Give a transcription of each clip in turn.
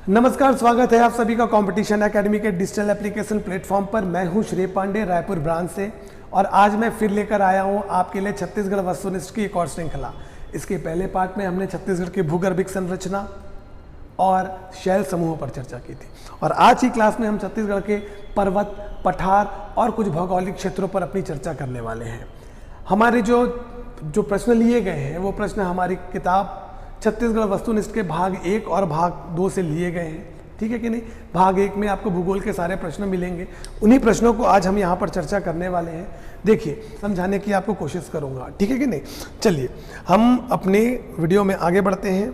नमस्कार, स्वागत है आप सभी का कंपटीशन एकेडमी के डिजिटल एप्लीकेशन प्लेटफॉर्म पर। मैं हूं श्रेय पांडे, रायपुर ब्रांच से, और आज मैं फिर लेकर आया हूं आपके लिए छत्तीसगढ़ वस्तुनिष्ठ की एक और श्रृंखला। इसके पहले पार्ट में हमने छत्तीसगढ़ की भूगर्भिक संरचना और शैल समूहों पर चर्चा की थी, और आज की क्लास में हम छत्तीसगढ़ के पर्वत, पठार और कुछ भौगोलिक क्षेत्रों पर अपनी चर्चा करने वाले हैं। हमारे जो प्रश्न लिए गए हैं वो प्रश्न हमारी किताब छत्तीसगढ़ वस्तुनिष्ठ के भाग 1 और भाग 2 से लिए गए हैं, ठीक है कि नहीं। भाग 1 में आपको भूगोल के सारे प्रश्न मिलेंगे, उन्हीं प्रश्नों को आज हम यहाँ पर चर्चा करने वाले हैं। देखिए, समझाने की आपको कोशिश करूँगा, ठीक है कि नहीं। चलिए हम अपने वीडियो में आगे बढ़ते हैं।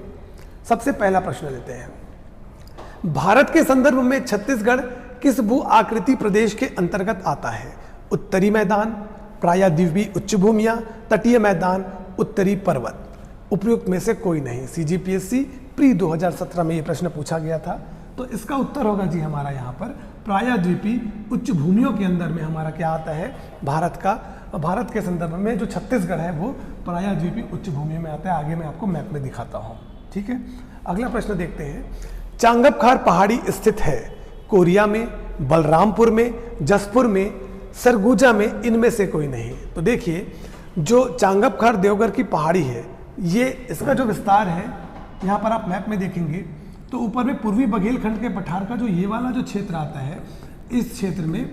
सबसे पहला प्रश्न लेते हैं। भारत के संदर्भ में छत्तीसगढ़ किस भू आकृति प्रदेश के अंतर्गत आता है? उत्तरी मैदान, प्रायद्वीपीय उच्च भूमियां, तटीय मैदान, उत्तरी पर्वत। उपयुक्त में से कोई नहीं। CGPSC प्री 2017 में ये प्रश्न पूछा गया था, तो इसका उत्तर होगा जी हमारा यहाँ पर प्रायद्वीपीय उच्च भूमियों के अंदर में हमारा क्या आता है, भारत के संदर्भ में जो छत्तीसगढ़ है वो प्रायद्वीपीय उच्च भूमियों में आता है। आगे मैं आपको मैप में दिखाता हूँ, ठीक है। अगला प्रश्न देखते हैं। चांगपखार पहाड़ी स्थित है कोरिया में, बलरामपुर में, जसपुर में, सरगुजा में, इनमें से कोई नहीं। तो देखिए, जो चांगपखार देवगढ़ की पहाड़ी है, ये इसका जो विस्तार है, यहाँ पर आप मैप में देखेंगे तो ऊपर में पूर्वी बघेलखंड के पठार का जो ये वाला जो क्षेत्र आता है, इस क्षेत्र में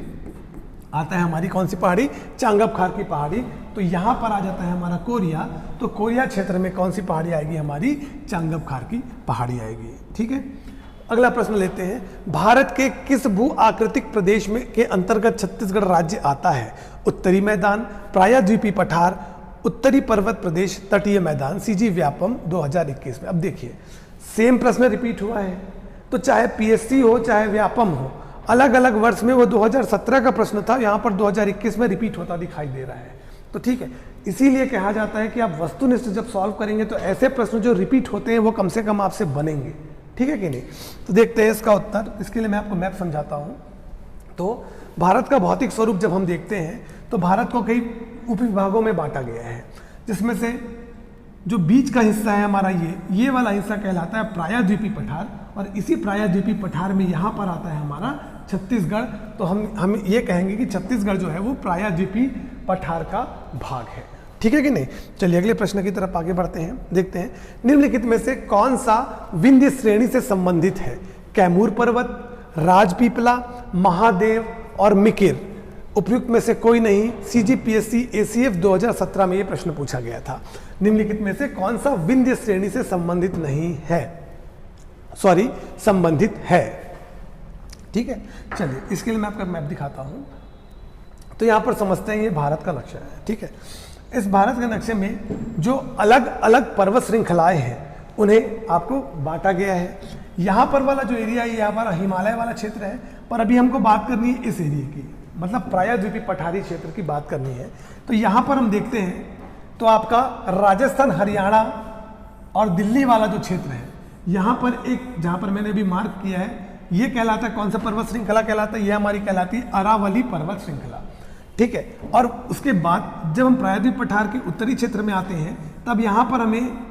आता है हमारी कौन सी पहाड़ी? चांगपखार की पहाड़ी। तो यहाँ पर आ जाता है हमारा कोरिया, तो कोरिया क्षेत्र में कौन सी पहाड़ी आएगी? हमारी चांगपखार की पहाड़ी आएगी, ठीक है। अगला प्रश्न लेते हैं। भारत के किस भू आकृतिक प्रदेश में के अंतर्गत छत्तीसगढ़ राज्य आता है? उत्तरी मैदान, प्रायद्वीपीय पठार, उत्तरी पर्वत प्रदेश, तटीय मैदान। CG व्यापम 2021 में। अब देखिए, सेम प्रश्न रिपीट हुआ है, तो चाहे PSC हो चाहे व्यापम हो, अलग अलग वर्ष में, वो 2017 का प्रश्न था, यहाँ पर 2021 में रिपीट होता दिखाई दे रहा है। तो ठीक है, इसीलिए कहा जाता है कि आप वस्तुनिष्ठ जब सॉल्व करेंगे तो ऐसे प्रश्न जो रिपीट होते हैं वो कम से कम आपसे बनेंगे, ठीक है कि नहीं। तो देखते हैं इसका उत्तर। इसके लिए मैं आपको मैप समझाता हूँ। तो भारत का भौतिक स्वरूप जब हम देखते हैं तो भारत को कई उपविभागों में बांटा गया है, जिसमें से जो बीच का हिस्सा है हमारा, ये वाला हिस्सा कहलाता है प्रायद्वीपीय पठार, और इसी प्रायद्वीपीय पठार में यहाँ पर आता है हमारा छत्तीसगढ़। तो हम ये कहेंगे कि छत्तीसगढ़ जो है वो प्रायद्वीपीय पठार का भाग है, ठीक है कि नहीं। चलिए अगले प्रश्न की तरफ आगे बढ़ते हैं। देखते हैं, निम्नलिखित में से कौन सा विंध्य श्रेणी से संबंधित है? कैमूर पर्वत, राजपीपला, महादेव और मिकिर। उपयुक्त में से कोई नहीं। CGPSC ACF 2017 में ये प्रश्न पूछा गया था। निम्नलिखित में से कौन सा विंध्य श्रेणी से संबंधित नहीं है, संबंधित है, ठीक है। चलिए इसके लिए मैं आपका मैप दिखाता हूं। तो यहां पर समझते हैं, ये भारत का नक्शा है, ठीक है। इस भारत के नक्शे में जो अलग अलग पर्वत श्रृंखलाएं हैं उन्हें आपको बांटा गया है। यहाँ पर वाला जो एरिया है, यहाँ पर हिमालय वाला क्षेत्र है, पर अभी हमको बात करनी है इस एरिया की, मतलब प्रायद्वीपीय पठारी क्षेत्र की बात करनी है। तो यहाँ पर हम देखते हैं तो आपका राजस्थान, हरियाणा और दिल्ली वाला जो क्षेत्र है, यहाँ पर एक, जहाँ पर मैंने अभी मार्क किया है, ये कहलाता है, कौन सा पर्वत श्रृंखला कहलाता है? ये हमारी कहलाती है अरावली पर्वत श्रृंखला, ठीक है। और उसके बाद जब हम प्रायद्वीपीय पठार के उत्तरी क्षेत्र में आते हैं, तब यहाँ पर हमें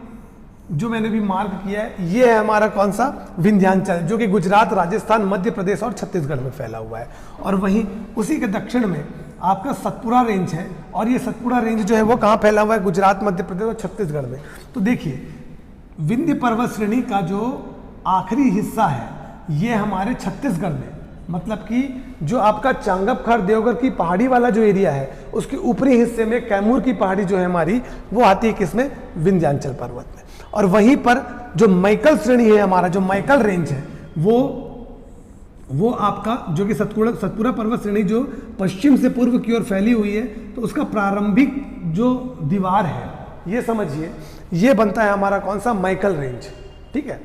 जो मैंने भी मार्क किया है, ये है हमारा कौन सा? विंध्याचल, जो कि गुजरात, राजस्थान, मध्य प्रदेश और छत्तीसगढ़ में फैला हुआ है। और वहीं उसी के दक्षिण में आपका सतपुड़ा रेंज है, और ये सतपुड़ा रेंज जो है वो कहाँ फैला हुआ है? गुजरात, मध्य प्रदेश और छत्तीसगढ़ में। तो देखिए, विंध्य पर्वत श्रेणी का जो आखिरी हिस्सा है ये हमारे छत्तीसगढ़ में, मतलब कि जो आपका चांगपखार देवगढ़ की पहाड़ी वाला जो एरिया है, उसके ऊपरी हिस्से में कैमूर की पहाड़ी जो है हमारी, वो आती है किसमें? विंध्याचल पर्वत में। और वहीं पर जो मैकल श्रेणी है हमारा, जो मैकल रेंज है, वो आपका जो कि सतपुड़ा पर्वत श्रेणी जो पश्चिम से पूर्व की ओर फैली हुई है, तो उसका प्रारंभिक जो दीवार है, ये समझिए, ये बनता है हमारा कौन सा? मैकल रेंज, ठीक है।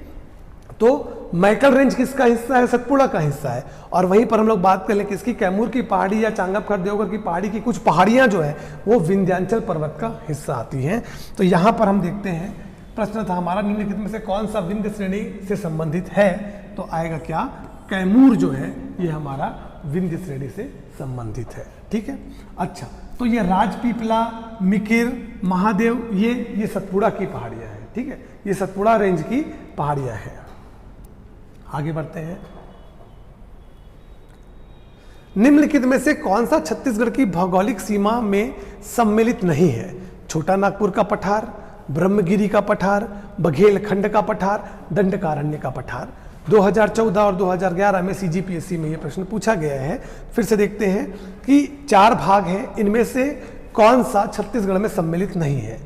तो मैकल रेंज किसका हिस्सा है? सतपुड़ा का हिस्सा है। और वहीं पर हम लोग बात कर लें किसकी? कैमूर की पहाड़ी या चांगपखार देवगढ़ की पहाड़ी की कुछ पहाड़ियां जो है वो विंध्याचल पर्वत का हिस्सा आती हैं। तो यहाँ पर हम देखते हैं, प्रश्न था हमारा, निम्नलिखित में से कौन सा विंध्य श्रेणी से संबंधित है? तो आएगा क्या? कैमूर जो है ये हमारा विंध्य श्रेणी से संबंधित है, ठीक है। अच्छा, तो ये राजपीपला, मिकिर, महादेव, ये सतपुड़ा की पहाड़ियां हैं, ठीक है। ये सतपुड़ा रेंज की पहाड़ियां हैं। आगे बढ़ते हैं। निम्नलिखित में से कौन सा छत्तीसगढ़ की भौगोलिक सीमा में सम्मिलित नहीं है? छोटा नागपुर का पठार, ब्रह्मगिरी का पठार, बघेलखंड का पठार, दंडकारण्य का पठार। 2014 और 2011 में सीजीपीएससी में यह प्रश्न पूछा गया है। फिर से देखते हैं कि 4 भाग हैं, इनमें से कौन सा छत्तीसगढ़ में सम्मिलित नहीं है।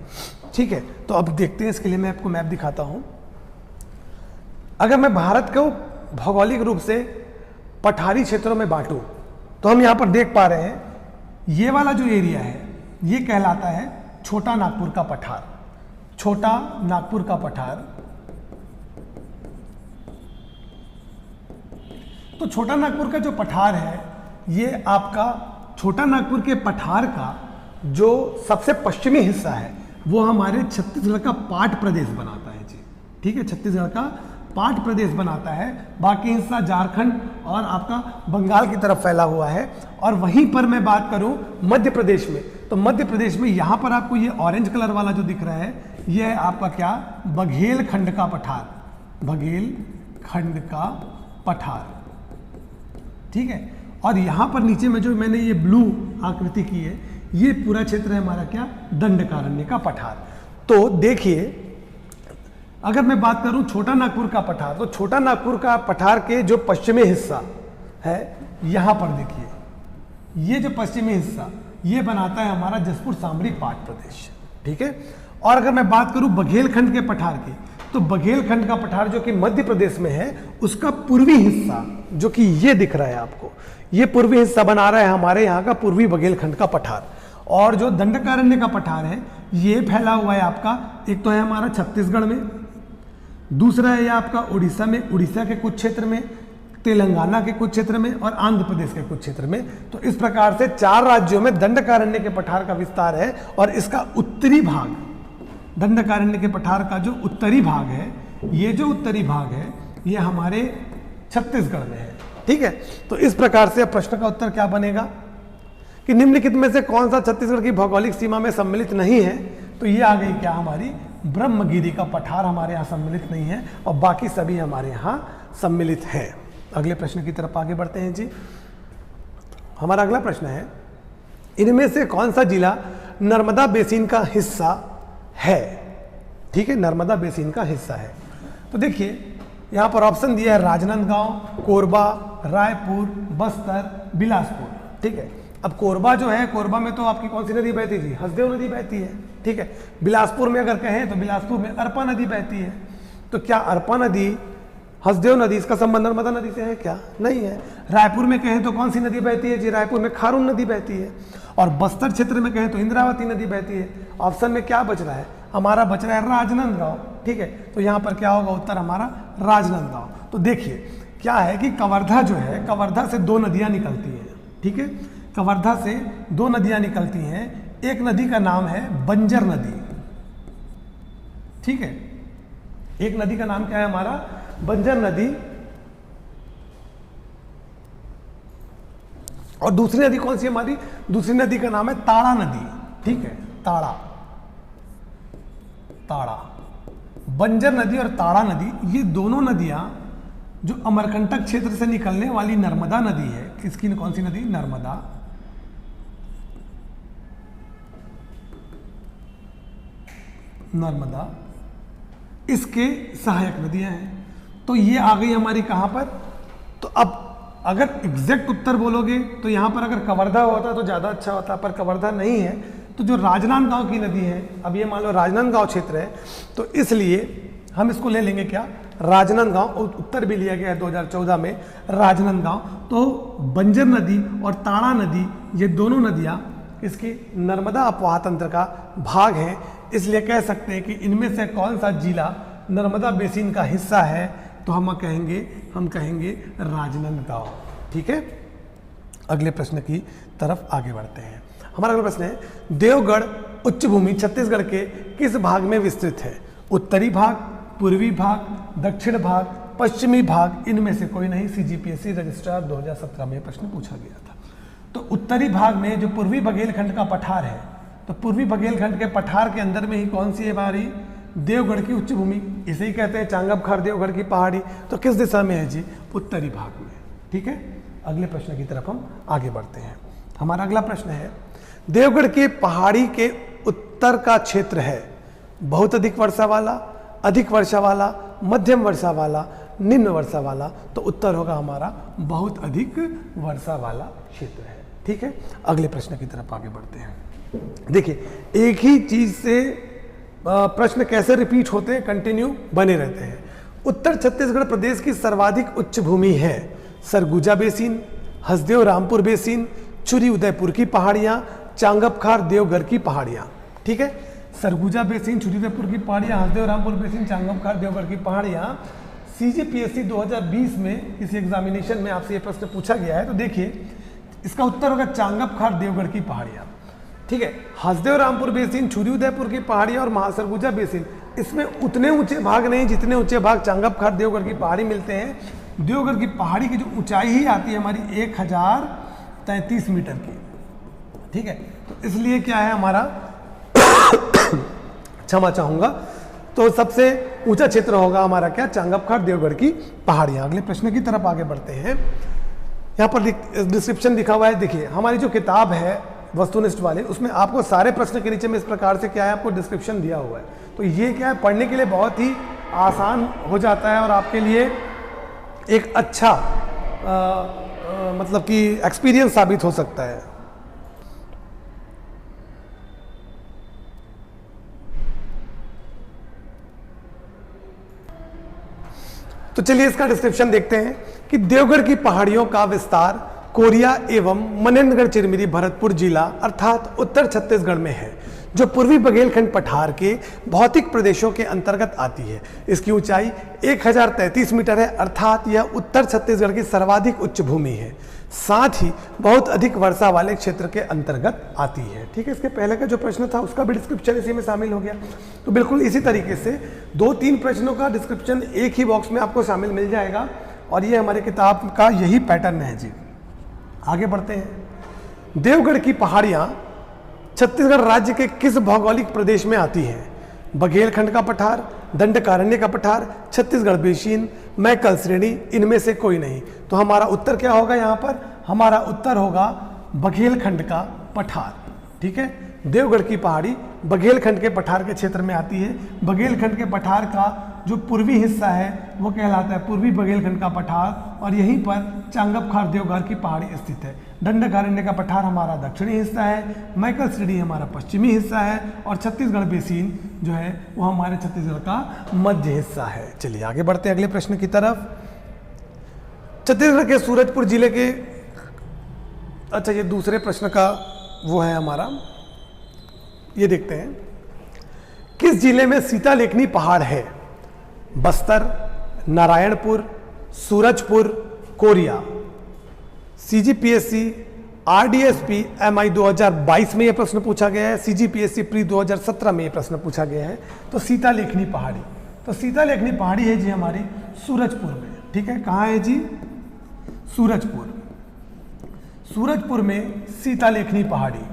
ठीक है, तो अब देखते हैं, इसके लिए मैं आपको मैप दिखाता हूं। अगर मैं भारत को भौगोलिक रूप से पठारी क्षेत्रों में बांटूं तो हम यहां पर देख पा रहे हैं, ये वाला जो एरिया है ये कहलाता है छोटा नागपुर का पठार। छोटा नागपुर का पठार, तो छोटा नागपुर का जो पठार है, ये आपका छोटा नागपुर के पठार का जो सबसे पश्चिमी हिस्सा है वो हमारे छत्तीसगढ़ का पाट प्रदेश बनाता है जी। ठीक है, छत्तीसगढ़ का पाट प्रदेश बनाता है। बाकी हिस्सा झारखंड और आपका बंगाल की तरफ फैला हुआ है। और वहीं पर मैं बात करूं मध्य प्रदेश में, तो मध्य प्रदेश में यहां पर आपको ये ऑरेंज कलर वाला जो दिख रहा है, ये है आपका क्या, बघेलखंड का पठार। बघेलखंड का पठार, ठीक है। और यहां पर नीचे में जो मैंने ये ब्लू आकृति की है, ये पूरा क्षेत्र है हमारा क्या, दंडकारण्य का पठार। तो देखिए, अगर मैं बात करूं छोटा नागपुर का पठार, तो छोटा नागपुर का पठार के जो पश्चिमी हिस्सा है, यहां पर देखिए, ये जो पश्चिमी हिस्सा ये बनाता है हमारा जसपुर सामरी पाट प्रदेश। ठीक है। और अगर मैं बात करूं बघेलखंड के पठार की, तो बघेलखंड का पठार जो कि मध्य प्रदेश में है, उसका पूर्वी हिस्सा जो कि ये दिख रहा है आपको, ये पूर्वी हिस्सा बना रहा है हमारे यहाँ का पूर्वी बघेलखंड का पठार। और जो दंडकारण्य का पठार है, ये फैला हुआ है आपका, एक तो है हमारा छत्तीसगढ़ में, दूसरा है आपका उड़ीसा में, उड़ीसा के कुछ क्षेत्र में, तेलंगाना के कुछ क्षेत्र में और आंध्र प्रदेश के कुछ क्षेत्र में। तो इस प्रकार से 4 राज्यों में दंडकारण्य के पठार का विस्तार है। और इसका उत्तरी भाग, दंडकारण्य के पठार का जो उत्तरी भाग है, ये जो उत्तरी भाग है, ये हमारे छत्तीसगढ़ में है। ठीक है। तो इस प्रकार से प्रश्न का उत्तर क्या बनेगा कि निम्नलिखित में से कौन सा छत्तीसगढ़ की भौगोलिक सीमा में सम्मिलित नहीं है? तो ये आ गई क्या, हमारी ब्रह्मगिरी का पठार हमारे यहाँ सम्मिलित नहीं है और बाकी सभी हमारे यहाँ सम्मिलित है। अगले प्रश्न की तरफ आगे बढ़ते हैं जी। हमारा अगला प्रश्न है, इनमें से कौन सा जिला नर्मदा बेसिन का हिस्सा है? ठीक है, नर्मदा बेसिन का हिस्सा है। तो देखिए, यहाँ पर ऑप्शन दिया है राजनांदगांव, कोरबा, रायपुर, बस्तर, बिलासपुर। ठीक है। अब कोरबा जो है, कोरबा में तो आपकी कौन सी नदी बहती थी? हसदेव नदी बहती है। ठीक है। बिलासपुर में अगर कहें तो बिलासपुर में अरपा नदी बहती है। तो क्या अरपा नदी, हसदेव नदी, इसका संबंध नर्मदा नदी से है क्या? नहीं है। रायपुर में कहें तो कौन सी नदी बहती है जी? रायपुर में खारून नदी बहती है। और बस्तर क्षेत्र में कहें तो इंद्रावती नदी बहती है। ऑप्शन में क्या बच रहा है? हमारा बच रहा है राजनांदगांव। ठीक है। तो यहाँ पर क्या होगा उत्तर हमारा? राजनांदगांव। तो देखिए क्या है कि कवर्धा जो है, कवर्धा से 2 नदियाँ निकलती हैं। ठीक है। कवर्धा से 2 नदियाँ निकलती हैं। एक नदी का नाम है बंजर नदी। ठीक है। एक नदी का नाम क्या है हमारा? बंजर नदी। और दूसरी नदी कौन सी हमारी? दूसरी नदी का नाम है ताड़ा नदी। ठीक है, ताड़ा, ताड़ा। बंजर नदी और ताड़ा नदी, ये दोनों नदियां जो अमरकंटक क्षेत्र से निकलने वाली नर्मदा नदी है, किसकी, कौन सी नदी? नर्मदा। नर्मदा, इसके सहायक नदियां हैं। तो ये आ गई हमारी कहां पर? तो अब अगर एग्जैक्ट उत्तर बोलोगे तो यहां पर अगर कवर्धा होता तो ज्यादा अच्छा होता, पर कवर्धा नहीं है। तो जो राजनांदगांव की नदी है, अब ये मान लो राजनांदगांव क्षेत्र है, तो इसलिए हम इसको ले लेंगे क्या? राजनांदगांव। उत्तर भी लिया गया है 2014 में राजनांदगांव। तो बंजर नदी और ताड़ा नदी, ये दोनों नदियां इसकी नर्मदा अपवाह तंत्र का भाग हैं। इसलिए कह सकते हैं कि इनमें से कौन सा जिला नर्मदा बेसिन का हिस्सा है? तो हम कहेंगे राजनांदगांव। ठीक है। अगले प्रश्न की तरफ आगे बढ़ते हैं। हमारा अगला प्रश्न है, देवगढ़ उच्च भूमि छत्तीसगढ़ के किस भाग में विस्तृत है? उत्तरी भाग, पूर्वी भाग, दक्षिण भाग, पश्चिमी भाग, इनमें से कोई नहीं। सीजीपीएससी रजिस्ट्रार 2017 में प्रश्न पूछा गया था। तो उत्तरी भाग में जो पूर्वी बघेलखंड का पठार है, तो पूर्वी बघेलखंड के पठार के अंदर में ही कौन सी है हमारी? देवगढ़ की उच्च भूमि, इसे ही कहते हैं चांगप खार देवगढ़ की पहाड़ी। तो किस दिशा में है जी? उत्तरी भाग में। ठीक है, अगले प्रश्न की तरफ हम आगे बढ़ते हैं। हमारा अगला प्रश्न है, देवगढ़ के पहाड़ी के उत्तर का क्षेत्र है बहुत अधिक वर्षा वाला, अधिक वर्षा वाला, मध्यम वर्षा वाला, निम्न वर्षा वाला। तो उत्तर होगा हमारा बहुत अधिक वर्षा वाला क्षेत्र है। ठीक है, अगले प्रश्न की तरफ आगे बढ़ते हैं। देखिए, एक ही चीज से प्रश्न कैसे रिपीट होते हैं, कंटिन्यू बने रहते हैं। उत्तर छत्तीसगढ़ प्रदेश की सर्वाधिक उच्च भूमि है सरगुजा बेसिन, हसदेव रामपुर बेसिन, चुरी उदयपुर की पहाड़ियाँ, चांगप खार देवगढ़ की पहाड़ियाँ। ठीक है, सरगुजा बेसिन, चुरी उदयपुर की पहाड़ियाँ, हसदेव रामपुर बेसिन, चांगप खार देवगढ़ की पहाड़ियाँ। CGPSC 2020 में किसी एग्जामिनेशन में आपसे ये प्रश्न पूछा गया है। तो देखिए, इसका उत्तर होगा चांगप खार देवगढ़ की पहाड़ियाँ। ठीक है, हसदेव रामपुर बेसिन, चुरी उदयपुर की पहाड़ियाँ और महासरगुजा बेसिन, इसमें उतने ऊंचे भाग नहीं जितने ऊंचे भाग चांगप खार देवगढ़ की पहाड़ी मिलते हैं। देवगढ़ की पहाड़ी की जो ऊंचाई ही आती है हमारी 1033 मीटर की। ठीक है, तो इसलिए क्या है हमारा क्षमा चाहूंगा, तो सबसे ऊंचा क्षेत्र होगा हमारा क्या? चांगप खार देवगढ़ की पहाड़ियाँ। अगले प्रश्न की तरफ आगे बढ़ते हैं। यहाँ पर डिस्क्रिप्शन लिखा हुआ है। देखिए, हमारी जो किताब है वस्तुनिष्ठ वाले, उसमें आपको सारे प्रश्न के नीचे में इस प्रकार से क्या है, आपको डिस्क्रिप्शन दिया हुआ है। तो ये क्या है, पढ़ने के लिए बहुत ही आसान हो जाता है और आपके लिए एक अच्छा मतलब कि एक्सपीरियंस साबित हो सकता है। तो चलिए इसका डिस्क्रिप्शन देखते हैं कि देवगढ़ की पहाड़ियों का विस्तार कोरिया एवं मनेन्द्रगढ़ चिरमिरी भरतपुर जिला अर्थात उत्तर छत्तीसगढ़ में है, जो पूर्वी बघेलखंड पठार के भौतिक प्रदेशों के अंतर्गत आती है। इसकी ऊंचाई 1033 मीटर है, अर्थात यह उत्तर छत्तीसगढ़ की सर्वाधिक उच्च भूमि है। साथ ही बहुत अधिक वर्षा वाले क्षेत्र के अंतर्गत आती है। ठीक है, इसके पहले का जो प्रश्न था उसका भी डिस्क्रिप्शन इसी में शामिल हो गया। तो बिल्कुल इसी तरीके से 2-3 प्रश्नों का डिस्क्रिप्शन एक ही बॉक्स में आपको शामिल मिल जाएगा और ये हमारे किताब का यही पैटर्न है जी। आगे बढ़ते हैं। देवगढ़ की पहाड़ियाँ छत्तीसगढ़ राज्य के किस भौगोलिक प्रदेश में आती हैं? बघेलखंड का पठार, दंडकारण्य का पठार, छत्तीसगढ़ बेसिन, मैकल श्रेणी, इनमें से कोई नहीं। तो हमारा उत्तर क्या होगा? यहाँ पर हमारा उत्तर होगा बघेलखंड का पठार। ठीक है, देवगढ़ की पहाड़ी बघेलखंड के पठार के क्षेत्र में आती है। बघेलखंड के पठार का जो पूर्वी हिस्सा है वो कहलाता है पूर्वी बघेलखंड का पठार और यहीं पर चांगप खार देवगढ़ की पहाड़ी स्थित है। दंडकारण्य का पठार हमारा दक्षिणी हिस्सा है, मैकल श्रेणी हमारा पश्चिमी हिस्सा है और छत्तीसगढ़ बेसिन जो है वो हमारे छत्तीसगढ़ का मध्य हिस्सा है। चलिए आगे बढ़ते हैं अगले प्रश्न की तरफ। छत्तीसगढ़ के सूरजपुर जिले के, अच्छा ये दूसरे प्रश्न का वो है हमारा, ये देखते हैं। किस जिले में सीता लेखनी पहाड़ है? Bastar, Narayanpur, Surajpur, Korea. CGPSC RDSP MI 2022 में यह प्रश्न पूछा गया है, CGPSC प्री 2017 में यह प्रश्न पूछा गया है। तो सीता लेखनी पहाड़ी, तो सीता लेखनी पहाड़ी है जी हमारी सूरजपुर में। ठीक है, कहाँ है जी? सूरजपुर। सूरजपुर में सीता लेखनी पहाड़ी,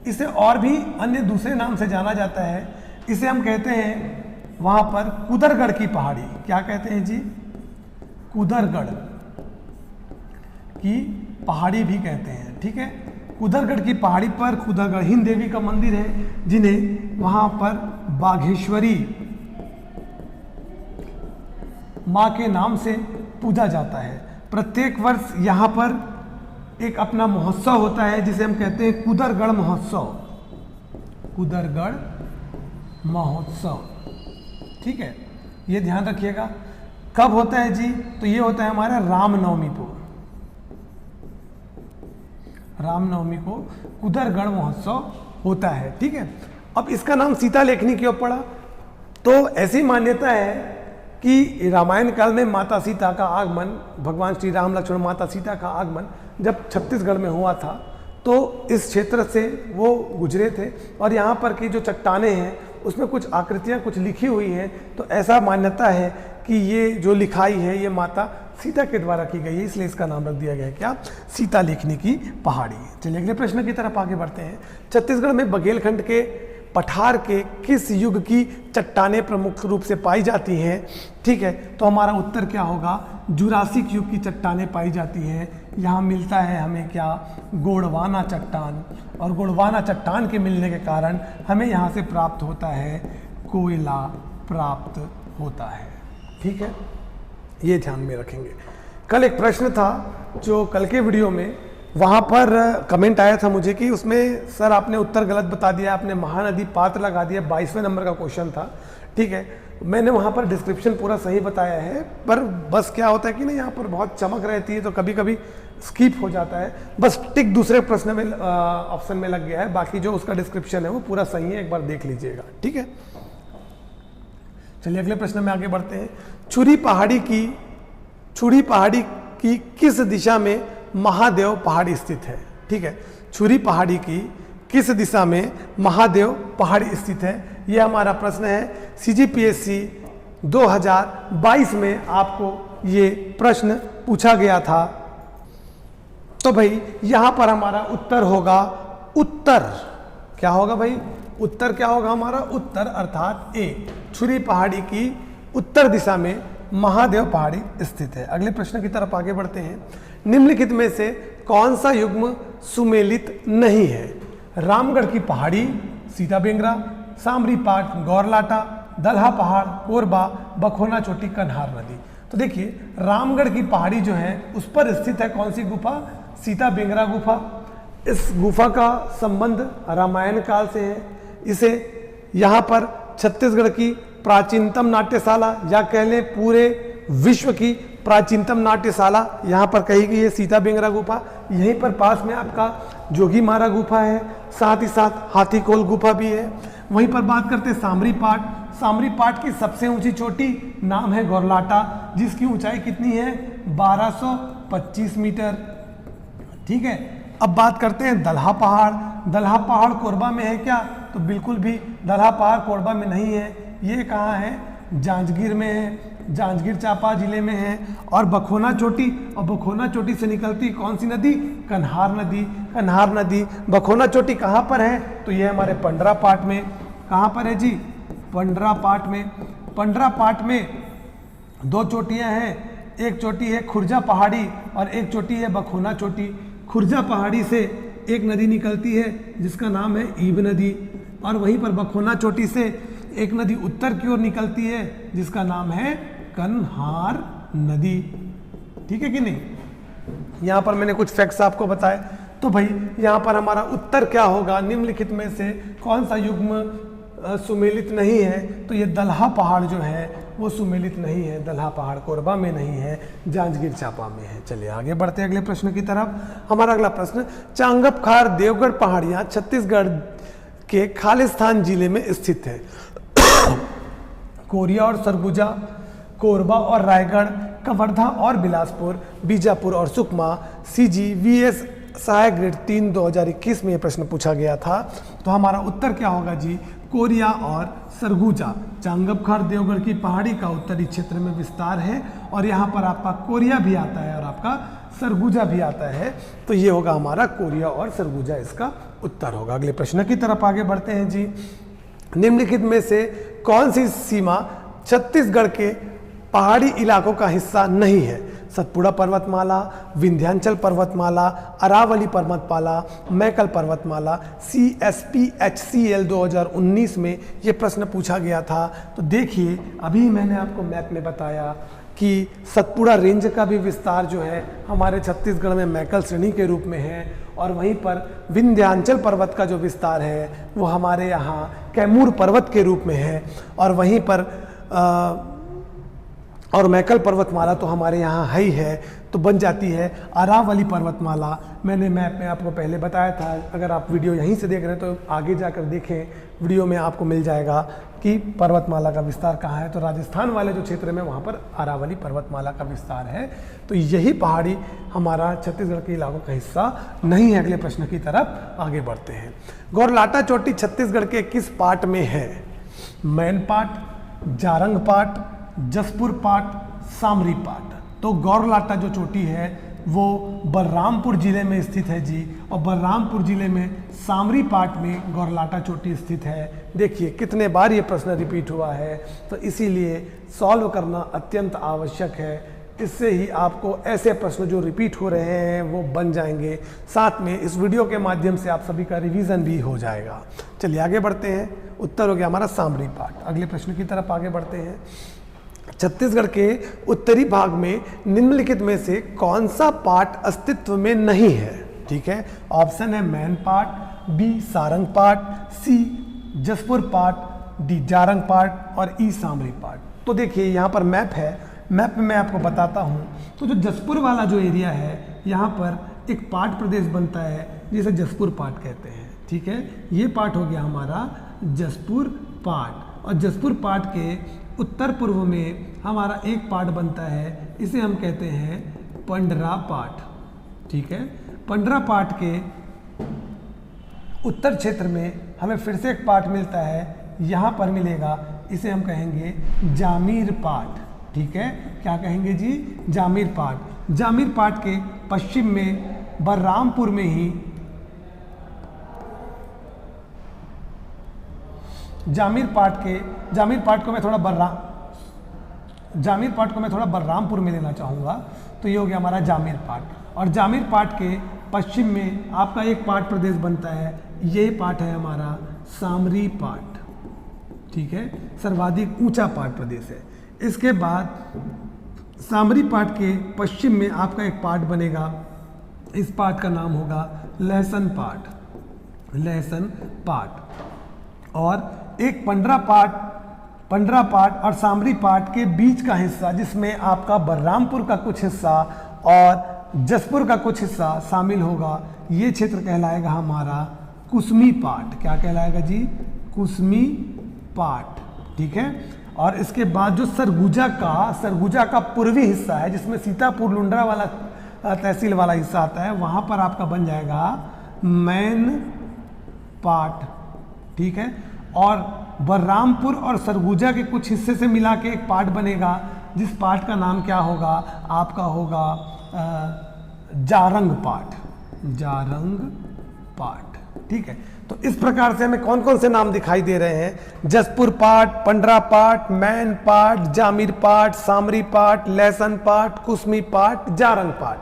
इसे और भी अन्य दूसरे नाम से जाना जाता है। इसे हम कहते हैं वहां पर कुदरगढ़ की पहाड़ी। क्या कहते हैं जी? कुदरगढ़ की पहाड़ी भी कहते हैं। ठीक है, कुदरगढ़ की पहाड़ी पर कुदरगढ़ देवी का मंदिर है, जिन्हें वहां पर बाघेश्वरी माँ के नाम से पूजा जाता है। प्रत्येक वर्ष यहाँ पर एक अपना महोत्सव होता है जिसे हम कहते हैं कुदरगढ़ महोत्सव। कुदरगढ़ महोत्सव, ठीक है, ये ध्यान रखिएगा। कब होता है जी? तो ये होता है हमारा रामनवमी को। रामनवमी को कुदरगढ़ महोत्सव होता है। ठीक है, अब इसका नाम सीता लेखनी क्यों पड़ा? तो ऐसी मान्यता है कि रामायण काल में माता सीता का आगमन, भगवान श्री राम लक्ष्मण माता सीता का आगमन जब छत्तीसगढ़ में हुआ था, तो इस क्षेत्र से वो गुजरे थे और यहाँ पर की जो चट्टानें हैं उसमें कुछ आकृतियाँ कुछ लिखी हुई हैं। तो ऐसा मान्यता है कि ये जो लिखाई है ये माता सीता के द्वारा की गई है, इसलिए इसका नाम रख दिया गया है क्या? सीता लेखनी की पहाड़ी। चलिए अगले प्रश्न की तरफ आगे बढ़ते हैं। छत्तीसगढ़ में बघेलखंड के पठार के किस युग की चट्टानें प्रमुख रूप से पाई जाती हैं? ठीक है, तो हमारा उत्तर क्या होगा? जुरासिक युग की चट्टानें पाई जाती हैं। यहाँ मिलता है हमें क्या? गोंडवाना चट्टान, और गोंडवाना चट्टान के मिलने के कारण हमें यहाँ से प्राप्त होता है कोयला प्राप्त होता है। ठीक है, ये ध्यान में रखेंगे। कल एक प्रश्न था जो कल के वीडियो में, वहाँ पर कमेंट आया था मुझे कि उसमें सर आपने उत्तर गलत बता दिया, आपने महानदी पात्र लगा दिया। 22वें नंबर का क्वेश्चन था। ठीक है, मैंने वहाँ पर डिस्क्रिप्शन पूरा सही बताया है, पर बस क्या होता है कि ना यहाँ पर बहुत चमक रहती है तो कभी कभी स्किप हो जाता है। बस टिक दूसरे प्रश्न में ऑप्शन में लग गया है, बाकी जो उसका डिस्क्रिप्शन है वो पूरा सही है, एक बार देख लीजिएगा। ठीक है, चलिए अगले प्रश्न में आगे बढ़ते हैं। छुरी पहाड़ी की किस दिशा में महादेव पहाड़ी स्थित है? ठीक है, छुरी पहाड़ी की किस दिशा में महादेव पहाड़ी स्थित है? यह हमारा प्रश्न है। CGPSC 2022 में आपको ये प्रश्न पूछा गया था। तो भाई यहां पर हमारा उत्तर होगा उत्तर। क्या होगा भाई? उत्तर क्या होगा हमारा? उत्तर अर्थात ए, छुरी पहाड़ी की उत्तर दिशा में महादेव पहाड़ी स्थित है। अगले प्रश्न की तरफ आगे बढ़ते हैं। निम्नलिखित में से कौन सा युग्म सुमेलित नहीं है? रामगढ़ की पहाड़ी, सीता बेंगरा, सामरी पाट, गौरलाटा, दलहा पहाड़, कोरबा, बखोना चोटी, कन्हार नदी। तो देखिए रामगढ़ की पहाड़ी जो है उस पर स्थित है कौन सी गुफा? सीता बेंगरा गुफा। इस गुफा का संबंध रामायण काल से है। इसे यहाँ पर छत्तीसगढ़ की प्राचीनतम नाट्यशाला या कह लें पूरे विश्व की प्राचीनतम नाट्यशाला यहाँ पर कही गई है सीता बेंगरा गुफा। यहीं पर पास में आपका जोगी मारा गुफा है, साथ ही साथ हाथीकोल गुफा भी है। वहीं पर बात करते हैं सामरी पाट। सामरी पाट की सबसे ऊंची चोटी नाम है गौरलाटा, जिसकी ऊंचाई कितनी है? 1225 मीटर। ठीक है, अब बात करते हैं दलहा पहाड़। दलहा पहाड़ कोरबा में है क्या? तो बिल्कुल भी दलहा पहाड़ कोरबा में नहीं है। ये कहाँ है? जांजगीर में है, जांजगीर चांपा जिले में है। और बखोना चोटी, और बखोना चोटी से निकलती कौन सी नदी? कन्हार नदी। कन्हार नदी बखोना चोटी कहाँ पर है? तो ये हमारे पंडरा पाट में। कहाँ पर है जी? पंडरा पाट में। पंडरा पाट में दो चोटियाँ हैं, एक चोटी है खुर्जा पहाड़ी और एक चोटी है बखोना चोटी। खुर्जा पहाड़ी से एक नदी निकलती है जिसका नाम है ईब नदी, और वहीं पर बखोना चोटी से एक नदी उत्तर की ओर निकलती है जिसका नाम है कन्हार नदी। ठीक है कि नहीं? यहाँ पर मैंने कुछ फैक्ट्स आपको बताए। तो भाई यहाँ पर हमारा उत्तर क्या होगा? निम्नलिखित में से कौन सा युग्म सुमेलित नहीं है? तो ये दलहा पहाड़ जो है वो सुमेलित नहीं है। दलहा पहाड़ कोरबा में नहीं है, जांजगीर चांपा में है। चलिए आगे बढ़ते हैं अगले प्रश्न की तरफ। हमारा अगला प्रश्न, चांगपखार देवगढ़ पहाड़ियाँ छत्तीसगढ़ के खालिस्तान जिले में स्थित है। कोरिया और सरगुजा, कोरबा और रायगढ़, कवर्धा और बिलासपुर, बीजापुर और सुकमा। CGVS सहायक ग्रेड 3 2021 में यह प्रश्न पूछा गया था। तो हमारा उत्तर क्या होगा जी? कोरिया और सरगुजा। चांगपखार देवगढ़ की पहाड़ी का उत्तरी क्षेत्र में विस्तार है और यहाँ पर आपका कोरिया भी आता है और आपका सरगुजा भी आता है। तो ये होगा हमारा कोरिया और सरगुजा, इसका उत्तर होगा। अगले प्रश्न की तरफ आगे बढ़ते हैं जी। निम्नलिखित में से कौन सी सीमा छत्तीसगढ़ के पहाड़ी इलाकों का हिस्सा नहीं है? सतपुड़ा पर्वतमाला, विंध्याचल पर्वतमाला, अरावली पर्वतमाला, मैकल पर्वतमाला। CSPHCL 2019 में ये प्रश्न पूछा गया था। तो देखिए अभी मैंने आपको मैप में बताया कि सतपुड़ा रेंज का भी विस्तार जो है हमारे छत्तीसगढ़ में मैकल श्रेणी के रूप में है, और वहीं पर विंध्याचल पर्वत का जो विस्तार है वो हमारे यहाँ कैमूर पर्वत के रूप में है, और वहीं पर और मैकल पर्वतमाला तो हमारे यहाँ है ही है, तो बन जाती है अरावली पर्वतमाला। मैंने मैप में आपको पहले बताया था, अगर आप वीडियो यहीं से देख रहे हैं तो आगे जाकर देखें, वीडियो में आपको मिल जाएगा कि पर्वतमाला का विस्तार कहाँ है। तो राजस्थान वाले जो क्षेत्र में वहाँ पर अरावली पर्वतमाला का विस्तार है। तो यही पहाड़ी हमारा छत्तीसगढ़ के इलाकों का हिस्सा नहीं है। अगले प्रश्न की तरफ आगे बढ़ते हैं। गौरलाटा चोटी छत्तीसगढ़ के किस पाट में है? मैन पाट, जारंग पाट, जसपुर पाट, सामरी पाट। तो गौरलाटा जो चोटी है वो बलरामपुर जिले में स्थित है जी, और बलरामपुर जिले में सामरी पाट में गौरलाटा चोटी स्थित है। देखिए कितने बार ये प्रश्न रिपीट हुआ है, तो इसीलिए सॉल्व करना अत्यंत आवश्यक है। इससे ही आपको ऐसे प्रश्न जो रिपीट हो रहे हैं वो बन जाएंगे, साथ में इस वीडियो के माध्यम से आप सभी का रिवीजन भी हो जाएगा। चलिए आगे बढ़ते हैं। उत्तर हो गया हमारा सामरी पाट। अगले प्रश्न की तरफ आगे बढ़ते हैं। छत्तीसगढ़ के उत्तरी भाग में निम्नलिखित में से कौन सा पाट अस्तित्व में नहीं है? ठीक है, ऑप्शन है मैन पाट, बी सारंग पाट, सी जसपुर पाट, डी जारंग पाट और ई सामरी पाट। तो देखिए यहाँ पर मैप है, मैप में मैं आपको बताता हूँ। तो जो जसपुर वाला जो एरिया है, यहाँ पर एक पाट प्रदेश बनता है जिसे जसपुर पाट कहते हैं। ठीक है, ये पाट हो गया हमारा जसपुर पाट, और जसपुर पाट के उत्तर पूर्व में हमारा एक पाट बनता है, इसे हम कहते हैं पंडरा पाट। ठीक है, पंडरा पाट के उत्तर क्षेत्र में हमें फिर से एक पाट मिलता है, यहाँ पर मिलेगा, इसे हम कहेंगे जामीर पाट। ठीक है, क्या कहेंगे जी? जामीर पाट। जामीर पाट के पश्चिम में बलरामपुर में ही जामीर पाट को मैं थोड़ा बलरामपुर में लेना चाहूँगा, तो ये हो गया हमारा जामीर पाट। और जामीर पाट के पश्चिम में आपका एक पाट प्रदेश बनता है, ये पाट है हमारा सामरी पाट। ठीक है, सर्वाधिक ऊंचा पाट प्रदेश है। इसके बाद सामरी पाट के पश्चिम में आपका एक पाट बनेगा, इस पाट का नाम होगा लहसन पाट। और एक पंडरा पाट और सामरी पाट के बीच का हिस्सा, जिसमें आपका बलरामपुर का कुछ हिस्सा और जसपुर का कुछ हिस्सा शामिल होगा, ये क्षेत्र कहलाएगा हमारा कुसमी पाट। क्या कहलाएगा जी? कुसमी पाट। ठीक है, और इसके बाद जो सरगुजा का पूर्वी हिस्सा है, जिसमें सीतापुर लुंड्रा वाला तहसील वाला हिस्सा आता है, वहाँ पर आपका बन जाएगा मैन पाट। ठीक है, और बलरामपुर और सरगुजा के कुछ हिस्से से मिला के एक पाट बनेगा, जिस पाट का नाम क्या होगा? आपका होगा जारंग पाट। ठीक है, तो इस प्रकार से हमें कौन कौन से नाम दिखाई दे रहे हैं? जसपुर पाट, पंडरा पाट, मैन पाट, जामीर पाट, सामरी पाट, लहसन पाट, कुसमी पाट, जारंग पाट।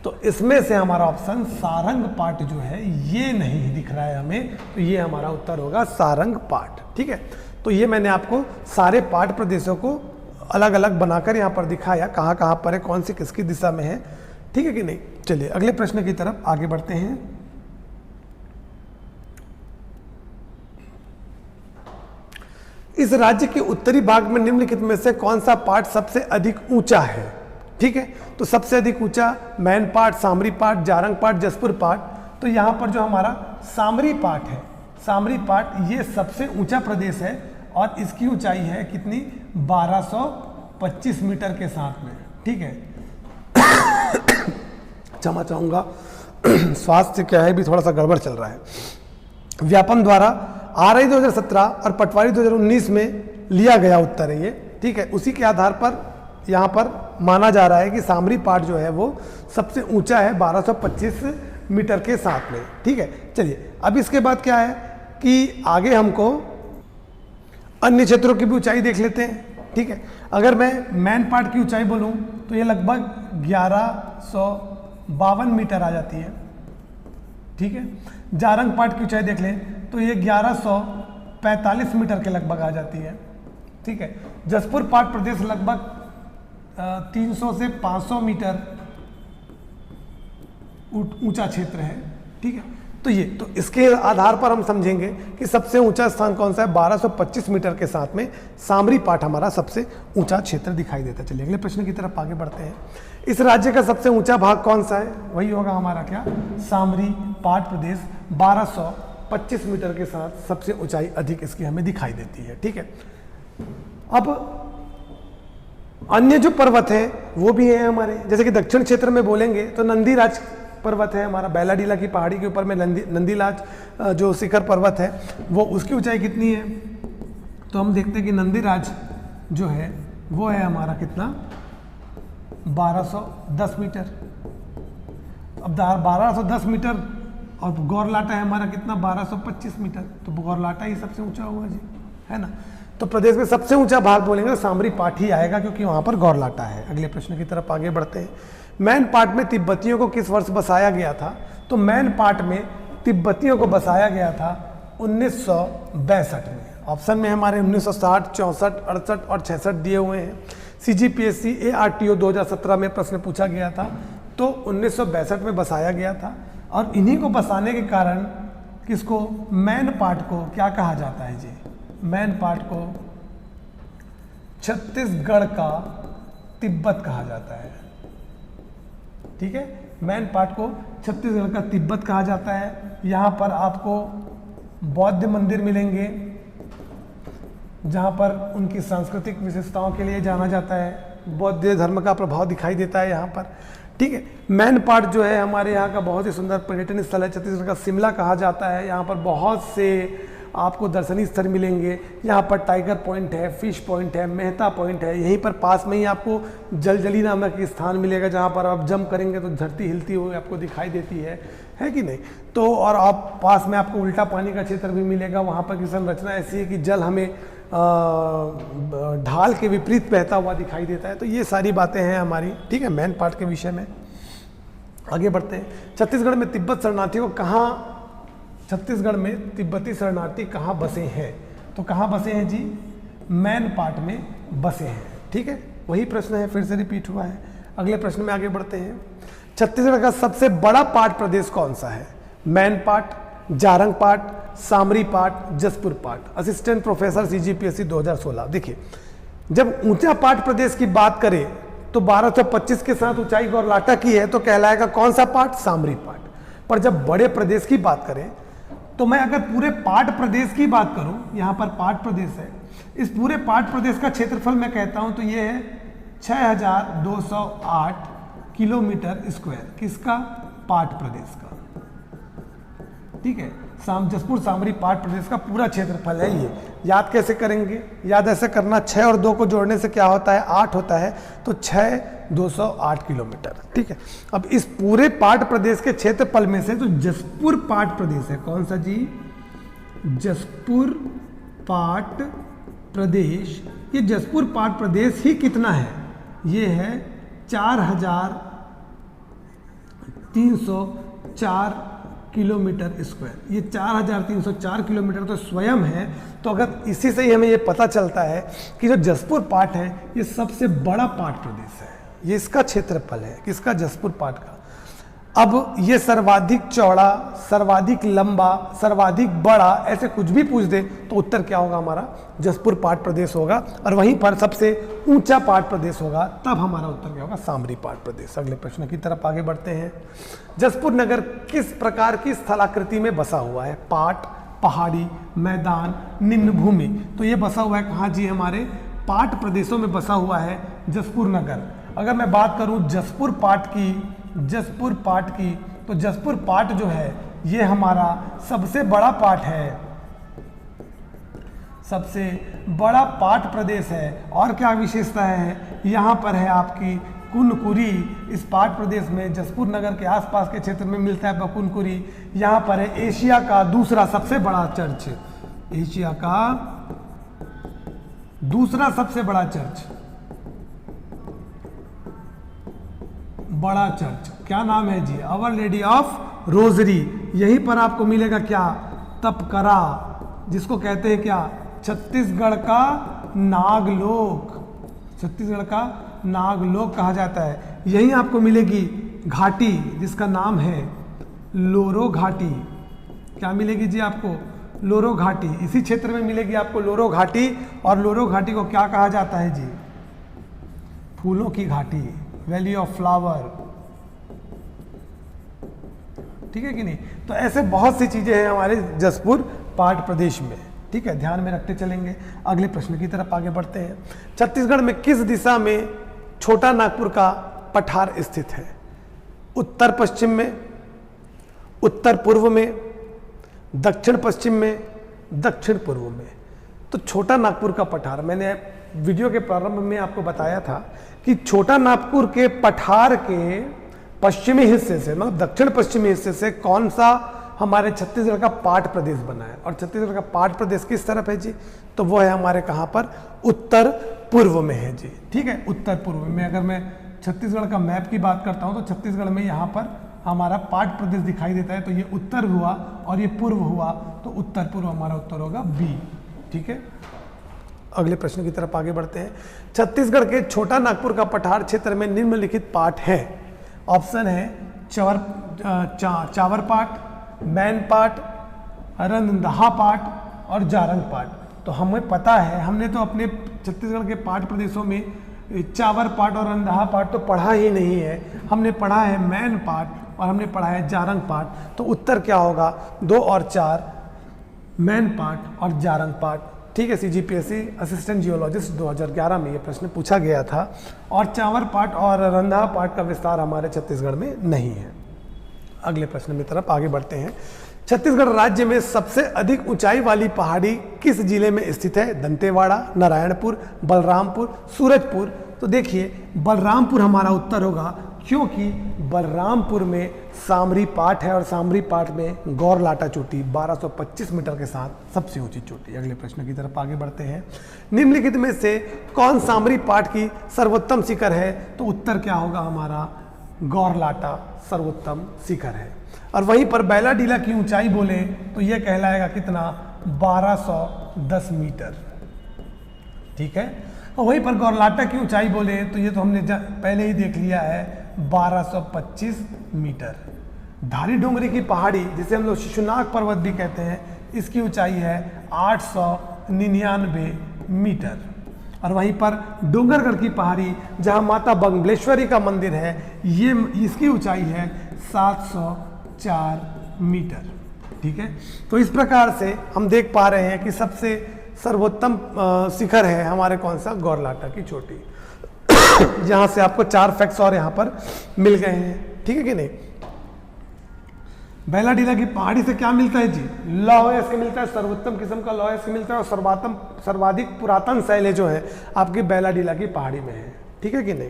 तो इसमें से हमारा ऑप्शन सारंग पाट जो है ये नहीं दिख रहा है हमें, तो ये हमारा उत्तर होगा सारंग पाट। ठीक है, तो ये मैंने आपको सारे पाट प्रदेशों को अलग अलग बनाकर यहाँ पर दिखाया, कहाँ कहाँ पर है, कौन सी किसकी दिशा में है। ठीक है कि नहीं? चलिए अगले प्रश्न की तरफ आगे बढ़ते हैं। इस राज्य के उत्तरी भाग में निम्नलिखित में से कौन सा पाट सबसे अधिक ऊंचा है? ठीक है, तो सबसे अधिक ऊंचा मैन पाट, सामरी पाट, जारंग पाट, जसपुर पाट। तो यहाँ पर जो हमारा सामरी पाट है, सामरी पाट ये सबसे ऊंचा प्रदेश है, और इसकी ऊंचाई है कितनी? 1225 मीटर के साथ में। ठीक है, क्षमा चाहूँगा, स्वास्थ्य क्या है भी थोड़ा सा गड़बड़ चल रहा है। व्यापम द्वारा RI 2017 और पटवारी 2019 में लिया गया उत्तर है ये। ठीक है, उसी के आधार पर यहाँ पर माना जा रहा है कि सामरी पाट जो है वो सबसे ऊंचा है 1225 मीटर के साथ में। ठीक है, चलिए अब इसके बाद क्या है कि आगे हमको अन्य क्षेत्रों की भी ऊंचाई देख लेते हैं। ठीक है, अगर मैं मैन पाट की ऊंचाई बोलूँ तो ये लगभग 1152 मीटर आ जाती है। ठीक है, जारंग पाट की ऊंचाई देख लें तो ये 1145 मीटर के लगभग आ जाती है। ठीक है, जसपुर पाट प्रदेश लगभग 300 से 500 मीटर ऊंचा क्षेत्र है। ठीक है, तो इसके आधार पर हम समझेंगे कि सबसे ऊंचा स्थान कौन सा है। 1225 मीटर के साथ में सामरी पाट हमारा सबसे ऊंचा क्षेत्र दिखाई देता है। चलिए अगले प्रश्न की तरफ आगे बढ़ते हैं। इस राज्य का सबसे ऊंचा भाग कौन सा है? वही होगा हमारा क्या? सामरी पाट प्रदेश। 1225 मीटर के साथ सबसे ऊंचाई अधिक इसकी हमें दिखाई देती है। ठीक है, अब अन्य जो पर्वत है वो भी है हमारे, जैसे कि दक्षिण क्षेत्र में बोलेंगे तो नंदीराज पर्वत है हमारा, बैलाडीला की पहाड़ी के ऊपर में नंदीराज जो शिखर पर्वत है वो, उसकी ऊंचाई कितनी है? तो हम देखते हैं कि नंदीराज जो है वो है हमारा कितना? 1210 मीटर। अब 1210 मीटर और गौरलाटा है हमारा कितना 1225 मीटर, तो गौरलाटा ही सबसे ऊंचा हुआ जी, है ना। तो प्रदेश में सबसे ऊंचा भाग बोलेंगे तो सामरी पाठ ही आएगा क्योंकि वहां पर गौरलाटा है। अगले प्रश्न की तरफ आगे बढ़ते हैं। मैन पाट में तिब्बतियों को किस वर्ष बसाया गया था? तो मैन पाट में तिब्बतियों को बसाया गया था 1962 में। ऑप्शन में हमारे 1960, 64, 68 और 66 दिए हुए हैं। CGPSC ARTO 2017 में प्रश्न पूछा गया था, तो 1962 में बसाया गया था। और इन्हीं को बसाने के कारण किसको, मैन पाट को क्या कहा जाता है जी? मैन पाट को छत्तीसगढ़ का तिब्बत कहा जाता है। ठीक है, मैन पाट को छत्तीसगढ़ का तिब्बत कहा जाता है। यहाँ पर आपको बौद्ध मंदिर मिलेंगे जहाँ पर उनकी सांस्कृतिक विशेषताओं के लिए जाना जाता है। बौद्ध धर्म का प्रभाव दिखाई देता है यहाँ पर। ठीक है, मैन पाट जो है हमारे यहाँ का बहुत ही सुंदर पर्यटन स्थल है। छत्तीसगढ़ का शिमला कहा जाता है। यहाँ पर बहुत से आपको दर्शनीय स्थल मिलेंगे। यहाँ पर टाइगर पॉइंट है, फिश पॉइंट है, मेहता पॉइंट है। यहीं पर पास में ही आपको जलजली नामक एक स्थान मिलेगा जहाँ पर आप जंप करेंगे तो धरती हिलती हुई आपको दिखाई देती है कि नहीं। तो और आप पास में आपको उल्टा पानी का क्षेत्र भी मिलेगा। वहाँ पर की संरचना ऐसी है कि जल हमें ढाल के विपरीत बहता हुआ दिखाई देता है। तो ये सारी बातें हैं हमारी, ठीक है, मैन पाट के विषय में। आगे बढ़ते हैं। छत्तीसगढ़ में तिब्बत शरणार्थियों को कहाँ, छत्तीसगढ़ में तिब्बती शरणार्थी कहाँ बसे हैं? तो कहाँ बसे हैं जी? मैन पाट में बसे हैं। ठीक है, वही प्रश्न है, फिर से रिपीट हुआ है। अगले प्रश्न में आगे बढ़ते हैं। छत्तीसगढ़ का सबसे बड़ा पाट प्रदेश कौन सा है? मैन पाट, जारंग पाट, सामरी पाट, जसपुर पाट। Assistant professor CGPSC 2016। देखिए, जब ऊंचा पाट प्रदेश की बात करें तो 1225 के साथ ऊंचाई गौरलाटा की है तो कहलाएगा कौन सा पाट? सामरी पाट। पर जब बड़े प्रदेश की बात करें तो मैं अगर पूरे पाट प्रदेश की बात करूं, यहां पर पाट प्रदेश है, इस पूरे पाट प्रदेश का क्षेत्रफल मैं कहता हूं तो ये है 6208 किलोमीटर स्क्वायर। किसका? पाट प्रदेश का। ठीक है, जसपुर सामरी पाट प्रदेश का पूरा क्षेत्रफल है ये। याद कैसे करेंगे? याद ऐसे करना, 6 और 2 को जोड़ने से क्या होता है? 8 होता है। तो 6208 किलोमीटर। ठीक है, अब इस पूरे पाट प्रदेश के क्षेत्रफल में से जो जसपुर पाट प्रदेश है, कौन सा जी? जसपुर पाट प्रदेश। ये जसपुर पाट प्रदेश ही कितना है? ये है 4304 किलोमीटर स्क्वायर। ये 4304 किलोमीटर तो स्वयं है। तो अगर इसी से ही हमें ये पता चलता है कि जो जसपुर पाट है ये सबसे बड़ा पाट प्रदेश है। ये इसका क्षेत्रफल है, किसका? जसपुर पाट का। अब ये सर्वाधिक चौड़ा, सर्वाधिक लंबा, सर्वाधिक बड़ा ऐसे कुछ भी पूछ दे तो उत्तर क्या होगा हमारा? जसपुर पाट प्रदेश होगा। और वहीं पर सबसे ऊंचा पाट प्रदेश होगा, तब हमारा उत्तर क्या होगा? सामरी पाट प्रदेश। अगले प्रश्न की तरफ आगे बढ़ते हैं। जसपुर नगर किस प्रकार की स्थलाकृति में बसा हुआ है? पाट, पहाड़ी, मैदान, निम्न भूमि। तो ये बसा हुआ है कहाँ जी? हमारे पाट प्रदेशों में बसा हुआ है जसपुर नगर। अगर मैं बात करूं जसपुर पाट की, तो जसपुर पाट जो है ये हमारा सबसे बड़ा पाट है, सबसे बड़ा पाट प्रदेश है। और क्या विशेषता है? यहाँ पर है आपकी कुनकुरी। इस पाट प्रदेश में जसपुर नगर के आसपास के क्षेत्र में मिलता है कुनकुरी। यहाँ पर है एशिया का दूसरा सबसे बड़ा चर्च, एशिया का दूसरा सबसे बड़ा चर्च, बड़ा चर्च। क्या नाम है जी? Our Lady of Rosary. यहीं पर आपको मिलेगा क्या? तपकरा, जिसको कहते हैं क्या? छत्तीसगढ़ का नागलोक। छत्तीसगढ़ का नागलोक कहा जाता है। यहीं आपको मिलेगी घाटी जिसका नाम है लोरो घाटी। क्या मिलेगी जी आपको? लोरो घाटी। इसी क्षेत्र में मिलेगी आपको लोरो घाटी। और लोरो घाटी को क्या कहा जाता है जी? फूलों की घाटी, वैली ऑफ फ्लावर। ठीक है कि नहीं? तो ऐसे बहुत सी चीजें हैं हमारे जसपुर पाट प्रदेश में। ठीक है, ध्यान में रखते चलेंगे। अगले प्रश्न की तरफ आगे बढ़ते हैं। छत्तीसगढ़ में किस दिशा में छोटा नागपुर का पठार स्थित है? उत्तर पश्चिम में, उत्तर पूर्व में, दक्षिण पश्चिम में, दक्षिण पूर्व में। तो छोटा नागपुर का पठार, मैंने वीडियो के प्रारंभ में आपको बताया था कि छोटा नागपुर के पश्चिमी हिस्से से, मतलब दक्षिण पश्चिमी हिस्से से कौन सा हमारे छत्तीसगढ़ का पाट प्रदेश बना है। और छत्तीसगढ़ का पाट प्रदेश किस तरफ है जी, तो वो है हमारे कहाँ पर, उत्तर पूर्व में है जी। ठीक है, उत्तर पूर्व में। अगर मैं छत्तीसगढ़ का मैप की बात करता हूँ तो छत्तीसगढ़ में यहाँ पर हमारा पाट प्रदेश दिखाई देता है, तो ये उत्तर हुआ और ये पूर्व हुआ, तो उत्तर पूर्व हमारा उत्तर होगा बी। ठीक है, अगले प्रश्न की तरफ आगे बढ़ते हैं। छत्तीसगढ़ के छोटा नागपुर का पठार क्षेत्र में निम्नलिखित पाट है। ऑप्शन है चावर पाट, मैन पाट, रंदहा पाट और जारंग पाट। तो हमें पता है, हमने तो अपने छत्तीसगढ़ के पाट प्रदेशों में चावर पाट और रंदहा पाट तो पढ़ा ही नहीं है। हमने पढ़ा है मैन पाट और हमने पढ़ा है जारंग पाट। तो उत्तर क्या होगा, 2 और 4, मैन पाट और जारंग पाट। ठीक है, सीजीपीएससी असिस्टेंट जियोलॉजिस्ट 2011 में ये प्रश्न पूछा गया था। और चावर पाट और रंदहा पाट का विस्तार हमारे छत्तीसगढ़ में नहीं है। अगले प्रश्न की तरफ आगे बढ़ते हैं। छत्तीसगढ़ राज्य में सबसे अधिक ऊंचाई वाली पहाड़ी किस जिले में स्थित है। दंतेवाड़ा, नारायणपुर, बलरामपुर, सूरजपुर। तो देखिए बलरामपुर हमारा उत्तर होगा, क्योंकि बलरामपुर में सामरी पाट है और सामरी पाट में गौरलाटा चोटी 1225 मीटर के साथ सबसे ऊंची चोटी। अगले प्रश्न की तरफ आगे बढ़ते हैं। निम्नलिखित में से कौन सामरी पाट की सर्वोत्तम शिखर है। तो उत्तर क्या होगा हमारा, गौरलाटा सर्वोत्तम शिखर है। और वहीं पर बैलाडीला की ऊंचाई बोले तो यह कहलाएगा कितना, 1210 मीटर। ठीक है, और वहीं पर गौरलाटा की ऊंचाई बोले तो ये तो हमने पहले ही देख लिया है, 1225 मीटर। धारी डोंगरी की पहाड़ी जिसे हम लोग शिशुनाग पर्वत भी कहते हैं, इसकी ऊंचाई है 899 मीटर। और वहीं पर डोंगरगढ़ की पहाड़ी जहां माता बगलेश्वरी का मंदिर है, ये इसकी ऊंचाई है 704 मीटर। ठीक है, तो इस प्रकार से हम देख पा रहे हैं कि सबसे सर्वोत्तम शिखर है हमारे कौन सा, गौरलाटा की चोटी। जहां से आपको 4 फैक्ट्स और यहां पर मिल गए हैं। ठीक है कि नहीं। बैलाडीला की पहाड़ी से क्या मिलता है जी, लौह अयस्क मिलता है, सर्वोत्तम किस्म का लौह अयस्क मिलता है। और सर्वाधिक पुरातन शैलें जो है आपकी बैलाडीला की पहाड़ी में है। ठीक है कि नहीं।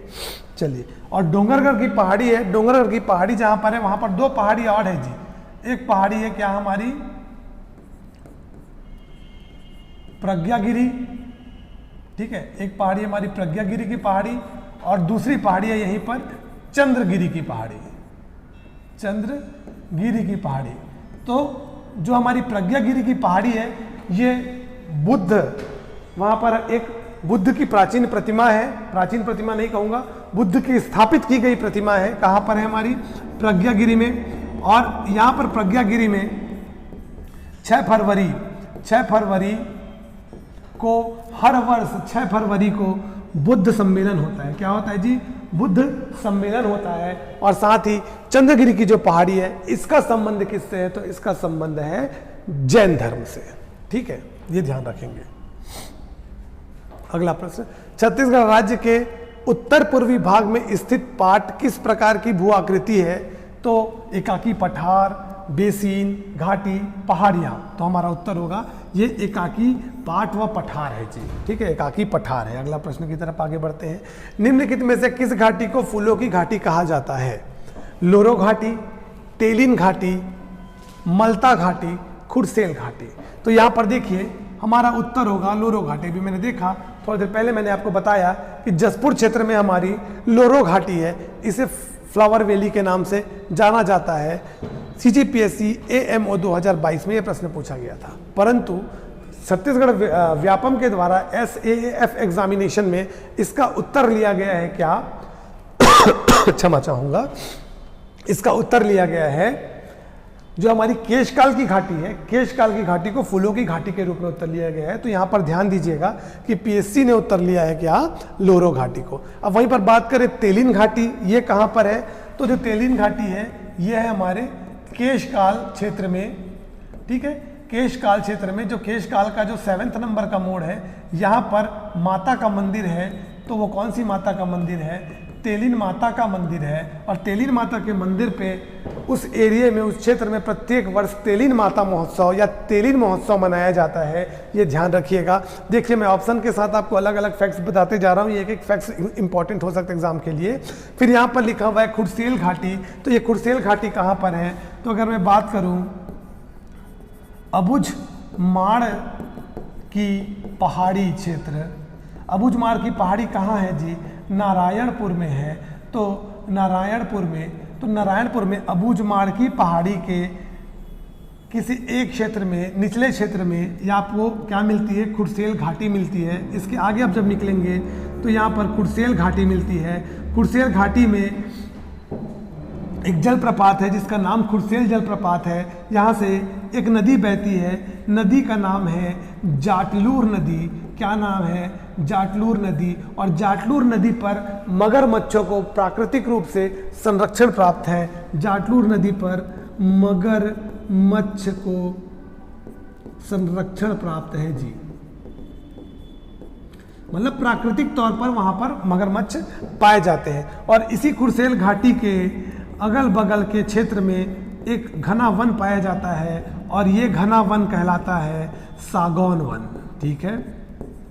चलिए, और डोंगरगढ़ की पहाड़ी है, डोंगरगढ़ की पहाड़ी जहां पर है वहां पर 2 पहाड़ी और है जी। एक पहाड़ी है क्या हमारी, प्रज्ञागिरी। ठीक है, एक पहाड़ी हमारी प्रज्ञागिरी की पहाड़ी और दूसरी पहाड़ी है यहीं पर चंद्रगिरी की पहाड़ी, चंद्रगिरी की पहाड़ी। तो जो हमारी प्रज्ञागिरी की पहाड़ी है, ये बुद्ध, वहां पर एक बुद्ध की प्राचीन प्रतिमा है, प्राचीन प्रतिमा नहीं कहूंगा, बुद्ध की स्थापित की गई प्रतिमा है। कहां पर है हमारी, प्रज्ञागिरी में। और यहां पर प्रज्ञागिरी में 6 फरवरी को हर वर्ष 6 फरवरी को बुद्ध सम्मेलन होता है। क्या होता है जी, बुद्ध सम्मेलन होता है। और साथ ही चंद्रगिरी की जो पहाड़ी है, इसका संबंध किससे है, तो इसका संबंध है जैन धर्म से। ठीक है, ये ध्यान रखेंगे। अगला प्रश्न, छत्तीसगढ़ राज्य के उत्तर पूर्वी भाग में स्थित पाट किस प्रकार की भू आकृति है। तो एकाकी पठार, बेसिन, घाटी, पहाड़ियां। तो हमारा उत्तर होगा ये एकाकी पाट व पठार है जी। ठीक है, एकाकी पठार है। अगला प्रश्न की तरफ आगे बढ़ते हैं। निम्नलिखित में से किस घाटी को फूलों की घाटी कहा जाता है। लोरो घाटी, तेलिन घाटी, मल्ता घाटी, खुरसेल घाटी। तो यहाँ पर देखिए हमारा उत्तर होगा लोरो घाटी। भी मैंने देखा थोड़ी देर पहले, मैंने आपको बताया कि जसपुर क्षेत्र में हमारी लोरो घाटी है, इसे फ्लावर वैली के नाम से जाना जाता है। सीजीपीएससी AMO 2022 में यह प्रश्न पूछा गया था, परंतु छत्तीसगढ़ व्यापम के द्वारा SAAF एग्जामिनेशन में इसका उत्तर लिया गया है क्या क्षमा चाहूंगा, इसका उत्तर लिया गया है जो हमारी केशकाल की घाटी है, केशकाल की घाटी को फूलों की घाटी के रूप में उत्तर लिया गया है। तो यहाँ पर ध्यान दीजिएगा कि PSC ने उत्तर लिया है क्या, लोरो घाटी को। अब वहीं पर बात करें तेलिन घाटी, ये कहाँ पर है, तो जो तेलिन घाटी है ये है हमारे केशकाल क्षेत्र में। ठीक है, केशकाल क्षेत्र में, जो केशकाल का जो 7वें नंबर का मोड़ है, यहाँ पर माता का मंदिर है। तो वो कौन सी माता का मंदिर है, तेलिन माता का मंदिर है और तेलिन माता के मंदिर पे उस एरिया में, उस क्षेत्र में प्रत्येक वर्ष तेलिन माता महोत्सव या तेलिन महोत्सव मनाया जाता है। ये ध्यान रखिएगा। देखिए मैं ऑप्शन के साथ आपको अलग अलग फैक्ट्स बताते जा रहा हूँ, ये एक एक फैक्ट्स इंपॉर्टेंट हो सकते हैं एग्जाम के लिए। फिर यहाँ पर लिखा हुआ है खुरसेल घाटी। तो ये खुरसेल घाटी कहाँ पर है? तो अगर मैं बात करूँ अबुझमाड़ की पहाड़ी क्षेत्र, अबुझमाड़ की पहाड़ी कहाँ है जी? नारायणपुर में है। तो नारायणपुर में अबुझमाड़ की पहाड़ी के किसी एक क्षेत्र में, निचले क्षेत्र में, या आपको क्या मिलती है? खुरसेल घाटी मिलती है। इसके आगे आप जब निकलेंगे तो यहाँ पर खुरसेल घाटी मिलती है। खुरसेल घाटी में एक जलप्रपात है जिसका नाम खुरसेल जलप्रपात है। यहाँ से एक नदी बहती है, नदी का नाम है जाटलूर नदी। क्या नाम है? जाटलूर नदी। और जाटलूर नदी पर मगरमच्छों को प्राकृतिक रूप से संरक्षण प्राप्त है। जाटलूर नदी पर मगरमच्छ को संरक्षण प्राप्त है जी, मतलब प्राकृतिक तौर पर वहां पर मगरमच्छ पाए जाते हैं। और इसी खुरसेल घाटी के अगल बगल के क्षेत्र में एक घना वन पाया जाता है और ये घना वन कहलाता है सागौन वन। ठीक है,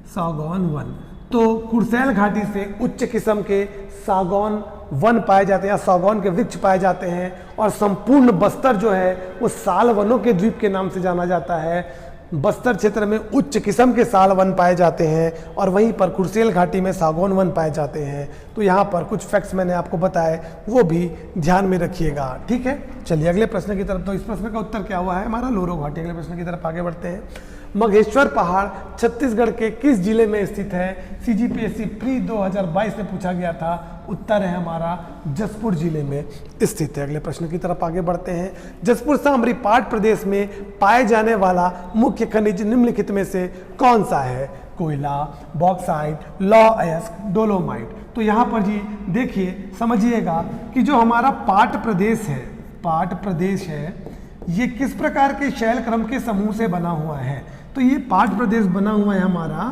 सागौन वन। तो खुरसेल घाटी से उच्च किस्म के सागौन वन पाए जाते हैं या सागौन के वृक्ष पाए जाते हैं। और संपूर्ण बस्तर जो है वो साल वनों के द्वीप के नाम से जाना जाता है। बस्तर क्षेत्र में उच्च किस्म के साल वन पाए जाते हैं और वहीं पर खुरसेल घाटी में सागौन वन पाए जाते हैं। तो यहाँ पर कुछ फैक्ट्स मैंने आपको बताए, वो भी ध्यान में रखिएगा। ठीक है, चलिए अगले प्रश्न की तरफ। तो इस प्रश्न का उत्तर क्या हुआ है? हमारा लोरो घाटी। अगले प्रश्न की तरफ आगे बढ़ते हैं। मघेश्वर पहाड़ छत्तीसगढ़ के किस जिले में स्थित है? CGPSC प्री 2022 में पूछा गया था। उत्तर है हमारा जसपुर जिले में स्थित है। अगले प्रश्न की तरफ आगे बढ़ते हैं। जसपुर सामरी पाट प्रदेश में पाए जाने वाला मुख्य खनिज निम्नलिखित में से कौन सा है? कोयला, बॉक्साइट, लौह अयस्क, डोलोमाइट। तो यहाँ पर जी देखिए, समझिएगा कि जो हमारा पाट प्रदेश है ये किस प्रकार के शैल क्रम के समूह से बना हुआ है? तो ये पाट प्रदेश बना हुआ है हमारा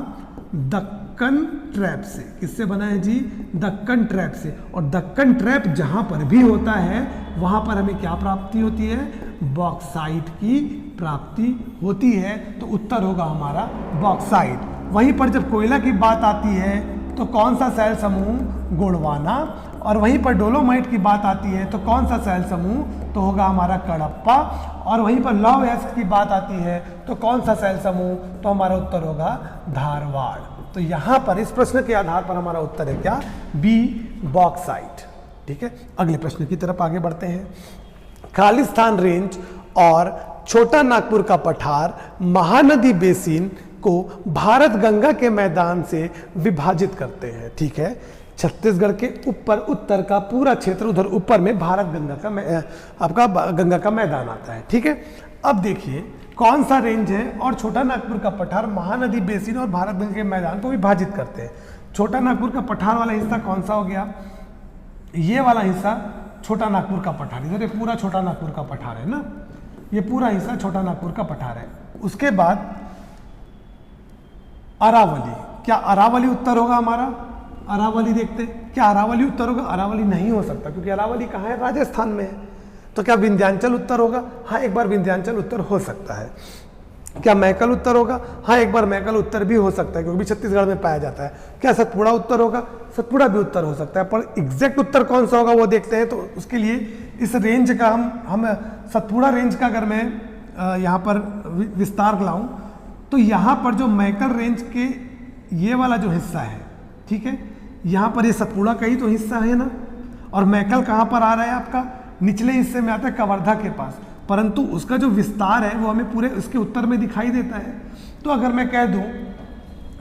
दक्कन ट्रैप से। किससे बना है जी? दक्कन ट्रैप से। और दक्कन ट्रैप जहां पर भी होता है वहां पर हमें क्या प्राप्ति होती है? बॉक्साइट की प्राप्ति होती है। तो उत्तर होगा हमारा बॉक्साइट। वहीं पर जब कोयला की बात आती है तो कौन सा शैल समूह? गोंडवाना। और वहीं पर डोलोमाइट की बात आती है तो कौन सा शैल समूह? तो होगा हमारा कडप्पा। और वहीं पर लौह अयस्क की बात आती है तो कौन सा शैल समूह? तो हमारा उत्तर होगा धारवाड़। तो यहाँ पर इस प्रश्न के आधार पर हमारा उत्तर है क्या? B, bauxite. ठीक है, अगले प्रश्न की तरफ आगे बढ़ते हैं। खालिस्तान रेंज और छोटा नागपुर का पठार महानदी बेसिन को भारत गंगा के मैदान से विभाजित करते हैं। ठीक है, छत्तीसगढ़ के ऊपर उत्तर का पूरा क्षेत्र, उधर ऊपर में भारत गंगा का आपका गंगा का मैदान आता है। ठीक है, अब देखिए कौन सा रेंज है और छोटा नागपुर का पठार महानदी बेसिन और भारत गंगा के मैदान को विभाजित करते हैं। छोटा नागपुर का पठार वाला हिस्सा कौन सा हो गया? ये वाला हिस्सा छोटा नागपुर का पठार। इधर ये पूरा छोटा नागपुर का पठार है ना, ये पूरा हिस्सा छोटा नागपुर का पठार है। उसके बाद अरावली। क्या अरावली उत्तर होगा हमारा? अरावली देखते हैं, क्या अरावली उत्तर होगा? अरावली नहीं हो सकता क्योंकि अरावली कहाँ है? राजस्थान में है। तो क्या विंध्याचल उत्तर होगा? हाँ, एक बार विंध्याचल उत्तर हो सकता है। क्या मैकल उत्तर होगा? हाँ, एक बार मैकल उत्तर भी हो सकता है क्योंकि भी छत्तीसगढ़ में पाया जाता है। क्या सतपुड़ा उत्तर होगा? सतपुड़ा भी उत्तर हो सकता है, पर एग्जैक्ट उत्तर कौन सा होगा वो देखते हैं। तो उसके लिए इस रेंज का हम सतपुड़ा रेंज का अगर मैं यहाँ पर विस्तार लाऊं तो यहाँ पर जो मैकल रेंज के ये वाला जो हिस्सा है, ठीक है, यहाँ पर ये सतपुड़ा का ही तो हिस्सा है ना। और मैकल कहाँ पर आ रहा है? आपका निचले हिस्से में आता है कवर्धा के पास, परंतु उसका जो विस्तार है वो हमें पूरे उसके उत्तर में दिखाई देता है। तो अगर मैं कह दूं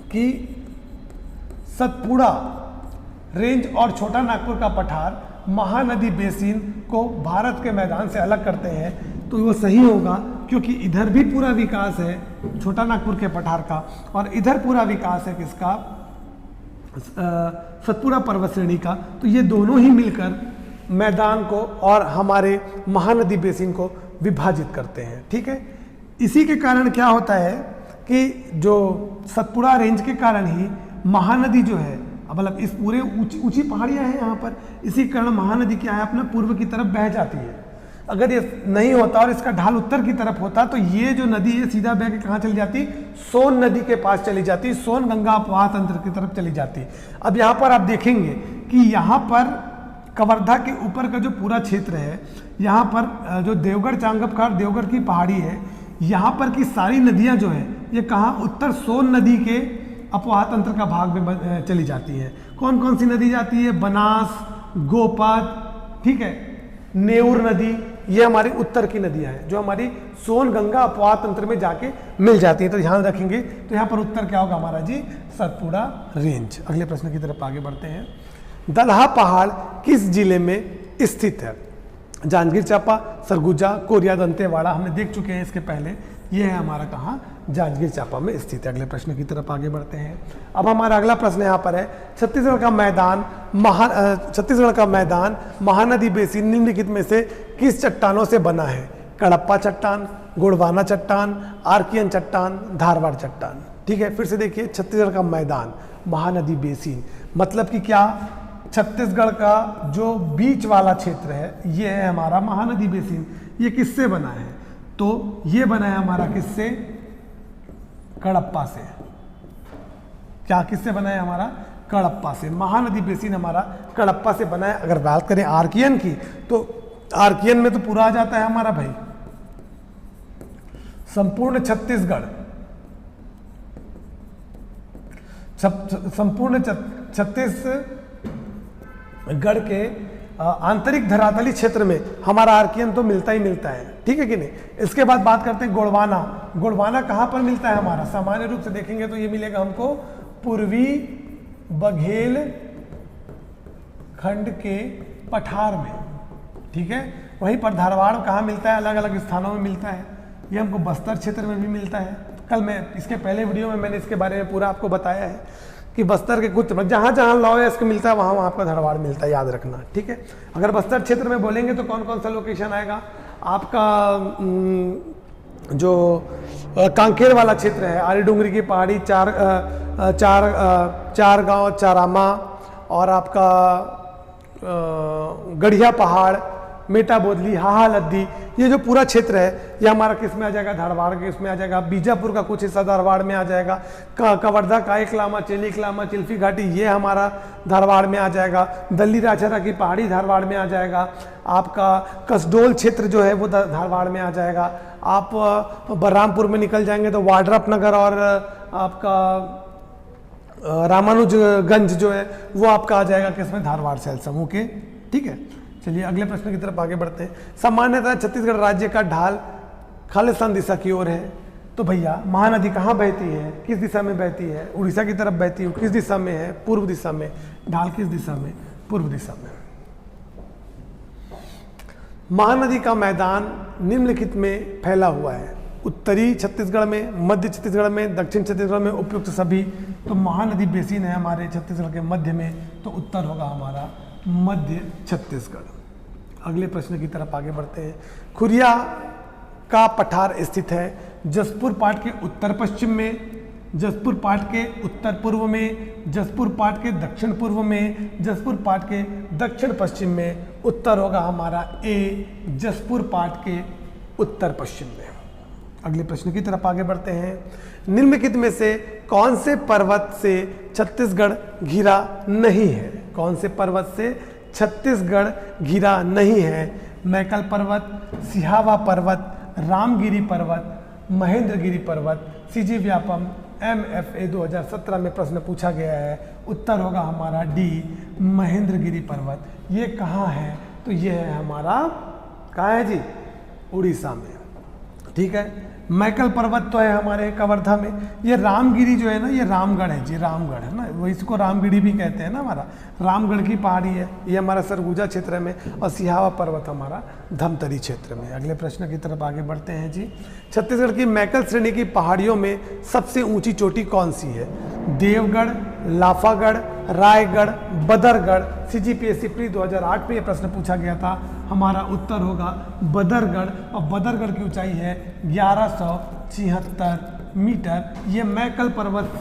कि सतपुड़ा रेंज और छोटा नागपुर का पठार महानदी बेसिन को भारत के मैदान से अलग करते हैं तो वो सही होगा, क्योंकि इधर भी पूरा विकास है छोटा नागपुर के पठार का और इधर पूरा विकास है किसका? सतपुड़ा पर्वत श्रेणी का। तो ये दोनों ही मिलकर मैदान को और हमारे महानदी बेसिन को विभाजित करते हैं। ठीक है, इसी के कारण क्या होता है कि जो सतपुड़ा रेंज के कारण ही महानदी जो है अब मतलब इस पूरे ऊंची पहाड़ियाँ हैं यहाँ पर, इसी कारण महानदी क्या है अपना पूर्व की तरफ बह जाती है। अगर ये नहीं होता और इसका ढाल उत्तर की तरफ होता तो ये जो नदी है सीधा बह के कहाँ चली जाती, सोन नदी के पास चली जाती, सोन गंगा अपवाह तंत्र की तरफ चली जाती। अब यहाँ पर आप देखेंगे कि यहाँ पर कवर्धा के ऊपर का जो पूरा क्षेत्र है, यहाँ पर जो देवगढ़ चांगपखार देवगढ़ की पहाड़ी है, यहाँ पर की सारी नदियाँ जो है ये कहाँ उत्तर सोन नदी के अपवाह तंत्र का भाग में चली जाती है। कौन कौन सी नदी जाती है, बनास, गोपद, ठीक है, नेउर नदी, ये हमारी उत्तर की नदियां हैं जो हमारी सोन गंगा अपवाह तंत्र में जाके मिल जाती है। तो ध्यान रखेंगे, तो यहाँ पर उत्तर क्या होगा हमारा जी, सतपुड़ा रेंज। अगले प्रश्न की तरफ आगे बढ़ते हैं। दलहा पहाड़ किस जिले में स्थित है? जांजगीर चांपा, सरगुजा, कोरिया, दंतेवाड़ा, हमने देख चुके हैं इसके पहले। ये है हमारा कहाँ, जांजगीर चांपा में स्थित है। अगले प्रश्न की तरफ आगे बढ़ते हैं। अब हमारा अगला प्रश्न यहाँ पर है, छत्तीसगढ़ का मैदान महानदी बेसिन निम्नलिखित में से किस चट्टानों से बना है? कड़प्पा चट्टान, गोंडवाना चट्टान, आर्कियन चट्टान, धारवाड़ चट्टान। ठीक है, फिर से देखिए, छत्तीसगढ़ का मैदान महानदी बेसिन मतलब कि क्या, छत्तीसगढ़ का जो बीच वाला क्षेत्र है ये है हमारा महानदी बेसिन। ये किससे बना है? तो ये बना है हमारा किससे, कड़प्पा से। क्या किससे बना है हमारा, कड़प्पा से। महानदी बेसिन हमारा कड़प्पा से बना है। अगर बात करें आर्कियन की, तो आर्कियन में तो पूरा आ जाता है हमारा भाई संपूर्ण छत्तीसगढ़, संपूर्ण छत्तीसगढ़ के आंतरिक धरातली क्षेत्र में हमारा आर्कियन तो मिलता ही मिलता है, ठीक है कि नहीं। इसके बाद बात करते हैं गोंडवाना। गोंडवाना कहाँ पर मिलता है हमारा? सामान्य रूप से देखेंगे तो ये मिलेगा हमको पूर्वी बघेल खंड के पठार में, ठीक है। वहीं पर धारवाड़ कहाँ मिलता है? अलग अलग स्थानों में मिलता है। ये हमको बस्तर क्षेत्र में भी मिलता है। कल मैं इसके पहले वीडियो में मैंने इसके बारे में पूरा आपको बताया है कि बस्तर के कुछ जहाँ जहाँ लॉयस्क मिलता है वहाँ वहाँ आपका धारवाड़ मिलता है, याद रखना, ठीक है। अगर बस्तर क्षेत्र में बोलेंगे तो कौन कौन सा लोकेशन आएगा आपका? जो कांकेर वाला क्षेत्र है, आरी डूंगरी की पहाड़ी, चार गांव, चारामा, और आपका गढ़िया पहाड़, मेटा बोदली, हाहा लद्दी, ये जो पूरा क्षेत्र है ये हमारा किस में आ जाएगा? धारवाड़ के इसमें आ जाएगा। बीजापुर का कुछ हिस्सा धारवाड़ में आ जाएगा। कवर्धा, कायकलामा, चेलीकलामा, चिल्फी घाटी, ये हमारा धारवाड़ में आ जाएगा। दल्ली राजहरा की पहाड़ी धारवाड़ में आ जाएगा। आपका कसडोल क्षेत्र जो है वो धारवाड़ में आ जाएगा। आप बलरामपुर में निकल जाएंगे तो वाड्रप नगर और आपका रामानुजगंज जो है वो आपका आ जाएगा किसमें? धारवाड़ सेल समूह के, ठीक है। चलिए अगले प्रश्न की तरफ आगे बढ़ते हैं। सामान्यतः छत्तीसगढ़ राज्य का ढाल खालिस्तान दिशा की ओर है, तो भैया महानदी कहाँ बहती है, किस दिशा में बहती है? उड़ीसा की तरफ बहती है। किस दिशा में है? पूर्व दिशा में। ढाल किस दिशा में? पूर्व दिशा में। महानदी का मैदान निम्नलिखित में फैला हुआ है, उत्तरी छत्तीसगढ़ में, मध्य छत्तीसगढ़ में, दक्षिण छत्तीसगढ़ में, उपयुक्त सभी। तो महानदी बेसिन है हमारे छत्तीसगढ़ के मध्य में, तो उत्तर होगा हमारा मध्य छत्तीसगढ़। अगले प्रश्न की तरफ आगे बढ़ते हैं। खुरिया का पठार स्थित है जसपुर पाट के उत्तर पश्चिम में, जसपुर पाट के उत्तर पूर्व में, जसपुर पाट के दक्षिण पूर्व में, जसपुर पाट के दक्षिण पश्चिम में। उत्तर होगा हमारा ए, जसपुर पाट के उत्तर पश्चिम में। अगले प्रश्न की तरफ आगे बढ़ते हैं। निम्नलिखित में से कौन से पर्वत से छत्तीसगढ़ घिरा नहीं है? कौन से पर्वत से छत्तीसगढ़ घिरा नहीं है? मैकल पर्वत, सिहावा पर्वत, रामगिरी पर्वत, महेंद्रगिरी पर्वत। सीजी व्यापम MFA 2017 में प्रश्न पूछा गया है। उत्तर होगा हमारा डी, महेंद्रगिरी पर्वत। ये कहाँ है? तो ये है हमारा, कहाँ है जी? उड़ीसा में, ठीक है। मैकल पर्वत तो है हमारे कवर्धा में। ये रामगिरी जो है ना, ये रामगढ़ है जी, रामगढ़ है ना, वो इसको रामगिरी भी कहते हैं ना। हमारा रामगढ़ की पहाड़ी है, ये हमारा सरगुजा क्षेत्र में, और सिहावा पर्वत हमारा धमतरी क्षेत्र में। अगले प्रश्न की तरफ आगे बढ़ते हैं जी। छत्तीसगढ़ की मैकल श्रेणी की पहाड़ियों में सबसे ऊंची चोटी कौन सी है? देवगढ़, लाफागढ़, रायगढ़, बदरगढ़। CGPSC प्री 2008 में ये प्रश्न पूछा गया था। हमारा उत्तर होगा बदरगढ़, और बदरगढ़ की ऊंचाई है 1176 मीटर। ये मैकल पर्वत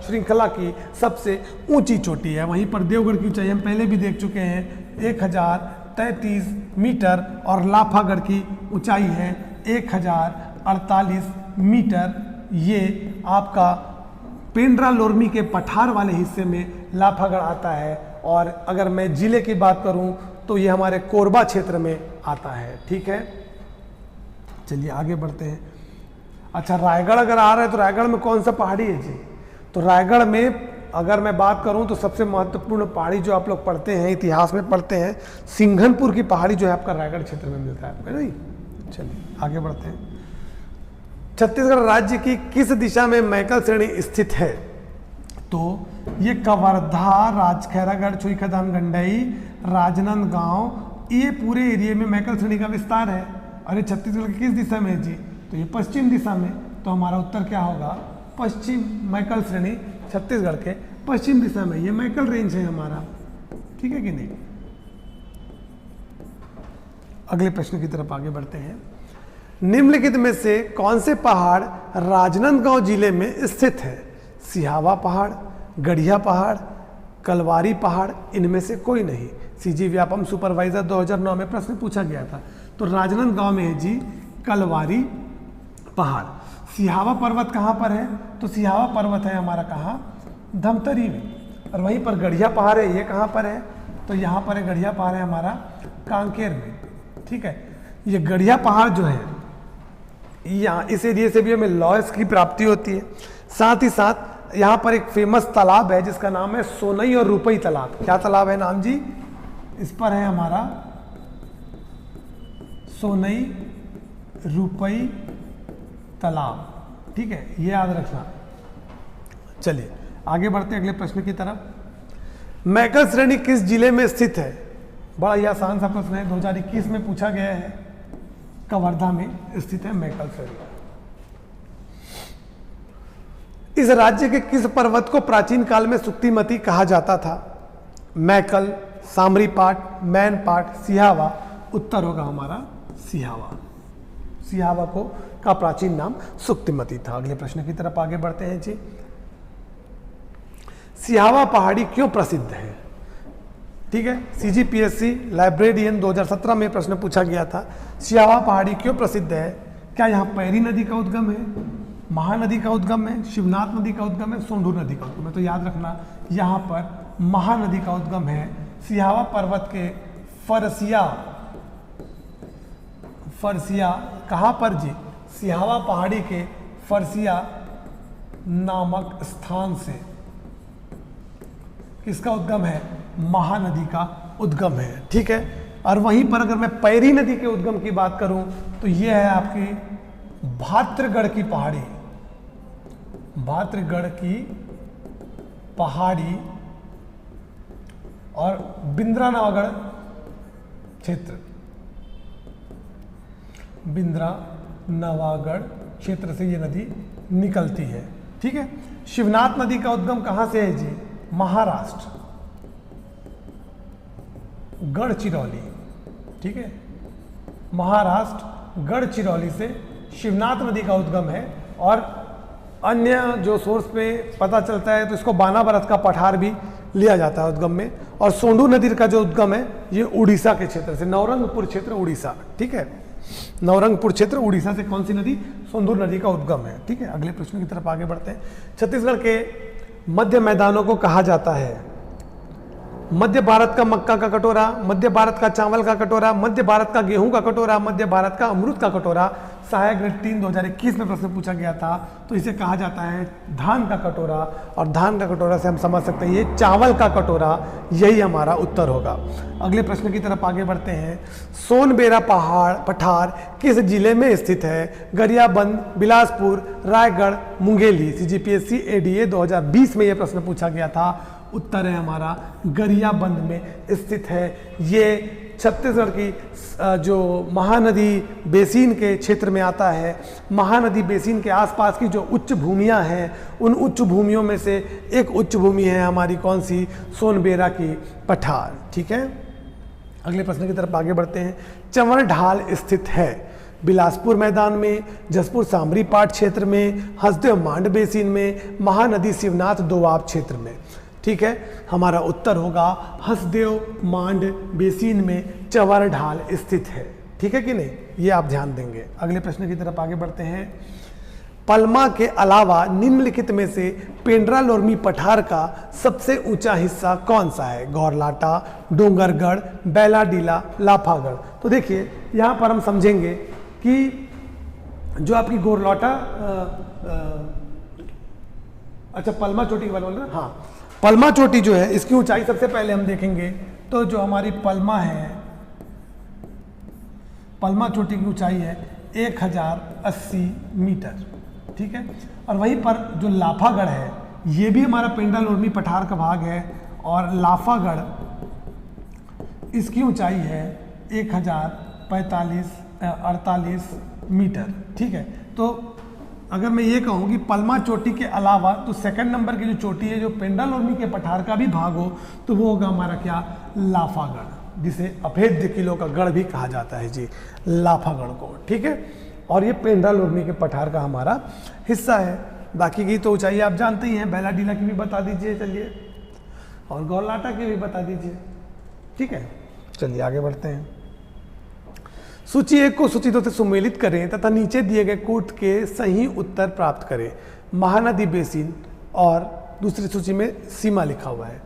श्रृंखला की सबसे ऊंची चोटी है। वहीं पर देवगढ़ की ऊंचाई हम पहले भी देख चुके हैं 1033 मीटर और लाफागढ़ की ऊंचाई है 1048 मीटर। ये आपका पेंड्रा लोरमी के पठार वाले हिस्से में लाफागढ़ आता है। और अगर मैं जिले की बात करूं तो ये हमारे कोरबा क्षेत्र में आता है। ठीक है, चलिए आगे बढ़ते हैं। अच्छा, रायगढ़ अगर आ रहा है तो रायगढ़ में कौन सा पहाड़ी है जी? तो रायगढ़ में अगर मैं बात करूं तो सबसे महत्वपूर्ण पहाड़ी जो आप लोग पढ़ते हैं, इतिहास में पढ़ते हैं, सिंघनपुर की पहाड़ी जो है आपका रायगढ़ क्षेत्र में मिलता है, नहीं? चलिए आगे बढ़ते हैं। छत्तीसगढ़ राज्य की किस दिशा में मैकल श्रेणी स्थित है? तो ये कवर्धा, राजखैरागढ़, छुईखदान, गंडई, राजनांदगांव, ये पूरे एरिया में मैकल श्रेणी का विस्तार है। और ये छत्तीसगढ़ की किस दिशा में है जी? तो ये पश्चिम दिशा में। तो हमारा उत्तर क्या होगा? पश्चिम। मैकल श्रेणी छत्तीसगढ़ के पश्चिम दिशा में, ये मैकल रेंज है हमारा। ठीक है कि नहीं? अगले प्रश्न की तरफ आगे बढ़ते हैं। निम्नलिखित में से कौन से पहाड़ राजनांदगांव जिले में स्थित है? सिहावा पहाड़, गढ़िया पहाड़, कलवारी पहाड़, इनमें से कोई नहीं। सीजी व्यापम सुपरवाइजर 2009 में प्रश्न पूछा गया था। तो राजनांदगांव में है जी कलवारी पहाड़। सिहावा पर्वत कहाँ पर है? तो सिहावा पर्वत है हमारा कहाँ? धमतरी में। और वहीं पर गढ़िया पहाड़ है, ये कहाँ पर है? तो यहाँ पर है गढ़िया पहाड़ है हमारा कांकेर में। ठीक है, ये गढ़िया पहाड़ जो है यहाँ इस एरिया से भी हमें लॉयस की प्राप्ति होती है। साथ ही साथ यहाँ पर एक फेमस तालाब है जिसका नाम है सोनई और रुपई तालाब। क्या तालाब है नाम जी? इस पर है हमारा सोनई रुपई तालाब। ठीक है, ये याद रखना। चलिए आगे बढ़ते हैं अगले प्रश्न की तरफ। मैकल श्रेणी किस जिले में स्थित है? बड़ा ही आसान सा प्रश्न है, 2021 में पूछा गया है। कवर्धा में स्थित है मैकल श्रेणी। इस राज्य के किस पर्वत को प्राचीन काल में सुक्तिमती कहा जाता था? मैकल, सामरीपाट, मैनपाट, सिहावा। उत्तर होगा हमारा सिहावा। सिहावा को का प्राचीन नाम सुक्तिमती था। अगले प्रश्न की तरफ आगे बढ़ते हैं जी। सिहावा पहाड़ी क्यों प्रसिद्ध है? ठीक है, सीजीपीएससी लाइब्रेरियन 2017 में प्रश्न पूछा गया था। सिहावा पहाड़ी क्यों प्रसिद्ध है? क्या यहाँ पैरी नदी का उद्गम है, महानदी का उद्गम है, शिवनाथ नदी का उद्गम है, सोंढू नदी का उद्गम है? तो याद रखना यहाँ पर महानदी का उद्गम है। सिहावा पर्वत के फरसिया कहाँ पर जी? सिहावा पहाड़ी के फरसिया नामक स्थान से किसका उद्गम है? महानदी का उद्गम है। ठीक है, और वहीं पर अगर मैं पैरी नदी के उद्गम की बात करूं तो यह है आपकी भाद्रगढ़ की पहाड़ी। भाद्रगढ़ की पहाड़ी और बिंद्रा नवागढ़ क्षेत्र, बिंद्रा नवागढ़ क्षेत्र से ये नदी निकलती है। ठीक है, शिवनाथ नदी का उद्गम कहां से है जी? महाराष्ट्र, गढ़चिरौली। ठीक है, महाराष्ट्र गढ़चिरौली से शिवनाथ नदी का उद्गम है। और अन्य जो सोर्स पे पता चलता है तो इसको बानाबरत का पठार भी लिया जाता है उद्गम में। और सोंढू नदी का जो उद्गम है ये उड़ीसा के क्षेत्र से, नवरंगपुर क्षेत्र उड़ीसा। ठीक है, नवरंगपुर क्षेत्र उड़ीसा से कौन सी नदी? सोंढू नदी का उद्गम है। ठीक है, अगले प्रश्न की तरफ आगे बढ़ते हैं। छत्तीसगढ़ के मध्य मैदानों को कहा जाता है मध्य भारत का मक्का का कटोरा, मध्य भारत का चावल का कटोरा, मध्य भारत का गेहूं का कटोरा, मध्य भारत का अमरूद का कटोरा। सहायक ग्रेड 3 2021 में प्रश्न पूछा गया था। तो इसे कहा जाता है धान का कटोरा। और धान का कटोरा से हम समझ सकते हैं ये चावल का कटोरा, यही हमारा उत्तर होगा। अगले प्रश्न की तरफ आगे बढ़ते हैं। सोनबेरा पठार किस जिले में स्थित है? गरियाबंद, बिलासपुर, रायगढ़, मुंगेली। सीजीपीएससी एडीए 2020 में यह प्रश्न पूछा गया था। उत्तर है हमारा गरियाबंद में स्थित है। ये छत्तीसगढ़ की जो महानदी बेसिन के क्षेत्र में आता है। महानदी बेसिन के आसपास की जो उच्च भूमियां हैं उन उच्च भूमियों में से एक उच्च भूमि है हमारी कौन सी? सोनबेरा की पठार। ठीक है, अगले प्रश्न की तरफ आगे बढ़ते हैं। चंवर ढाल स्थित है। बिलासपुर मैदान में, जसपुर सामरी पाट क्षेत्र में, हसदेव मांड बेसिन में, महानदी शिवनाथ दोआब क्षेत्र में। ठीक है, हमारा उत्तर होगा हसदेव मांड बेसिन में चवर ढाल स्थित है। ठीक है कि नहीं, ये आप ध्यान देंगे। अगले प्रश्न की तरफ आगे बढ़ते हैं। पलमा के अलावा निम्नलिखित में से पेंड्रा लोरमी पठार का सबसे ऊंचा हिस्सा कौन सा है? गौरलाटा, डोंगरगढ़, बैलाडीला, लाफागढ़। तो देखिए यहाँ पर हम समझेंगे कि जो आपकी गौरलाटा अच्छा पलमा चोटी वाला बोल रहे हैं, हाँ पलमा चोटी जो है इसकी ऊंचाई सबसे पहले हम देखेंगे तो जो हमारी पलमा है, पलमा चोटी की ऊंचाई है 1080 मीटर। ठीक है, और वहीं पर जो लाफागढ़ है ये भी हमारा पेंड्रा लोरमी पठार का भाग है और लाफागढ़ इसकी ऊंचाई है 1048 मीटर। ठीक है, तो अगर मैं ये कहूँ कि पलमा चोटी के अलावा तो सेकंड नंबर की जो चोटी है जो पेंड्रा लोरमी के पठार का भी भाग हो तो वो होगा हमारा क्या? लाफागढ़, जिसे अभेद्य किलो का गढ़ भी कहा जाता है जी, लाफागढ़ को। ठीक है, और ये पेंड्रा लोरमी के पठार का हमारा हिस्सा है। बाकी की तो ऊंचाई आप जानते ही हैं, बैलाडीला की भी बता दीजिए चलिए, और गौरलाटा की भी बता दीजिए। ठीक है, चलिए आगे बढ़ते हैं। सूची 1 को सूची 2 से सुमेलित करें तथा नीचे दिए गए कोट के सही उत्तर प्राप्त करें। महानदी बेसिन और दूसरी सूची में सीमा लिखा हुआ है।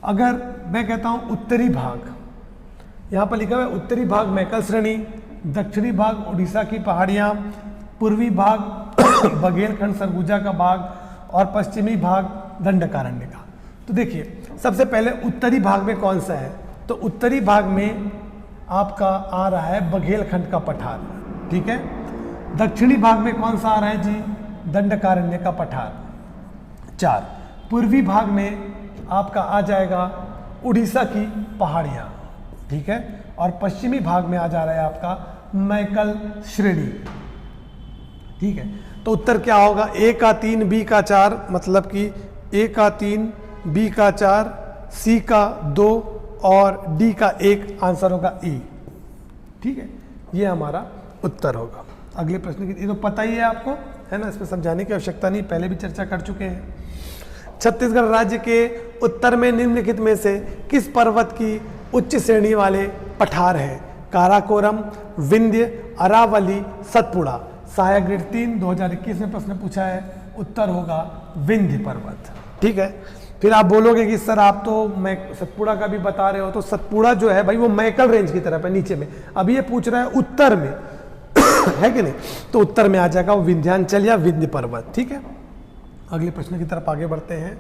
अगर मैं कहता हूं उत्तरी भाग, यहाँ पर लिखा हुआ है उत्तरी भाग मैकल श्रेणी, दक्षिणी भाग उड़ीसा की पहाड़ियाँ, पूर्वी भाग बघेलखंड सरगुजा का भाग और पश्चिमी भाग दंडकारण्य का। तो देखिए सबसे पहले उत्तरी भाग में कौन सा है? तो उत्तरी भाग में आपका आ रहा है बघेलखंड का पठार। ठीक है, दक्षिणी भाग में कौन सा आ रहा है जी? दंडकारण्य का पठार। 4, पूर्वी भाग में आपका आ जाएगा उड़ीसा की पहाड़ियाँ। ठीक है, और पश्चिमी भाग में आ जा रहा है आपका मैकल श्रेणी। ठीक है, तो उत्तर क्या होगा? A का 3, B का 4, मतलब कि A का 3, B का 4, C का 2 और D का 1, आंसर होगा E। ठीक है, ये हमारा उत्तर होगा। अगले प्रश्न की, ये तो पता ही है आपको, है ना, इसमें समझाने की आवश्यकता नहीं, पहले भी चर्चा कर चुके हैं। छत्तीसगढ़ राज्य के उत्तर में निम्नलिखित में से किस पर्वत की उच्च श्रेणी वाले पठार हैं? काराकोरम, विंध्य, अरावली, सतपुड़ा। सहायक ग्रेड 3 2021 में प्रश्न पूछा है, उत्तर होगा विंध्य पर्वत। ठीक है, फिर आप बोलोगे कि सर आप तो मैं सतपुड़ा का भी बता रहे हो, तो सतपुड़ा जो है भाई वो मैकल रेंज की तरफ है, नीचे में। अभी ये पूछ रहा है उत्तर में है कि नहीं, तो उत्तर में आ जाएगा वो विंध्याचल या विंध्य पर्वत। ठीक है, अगले प्रश्न की तरफ आगे बढ़ते हैं।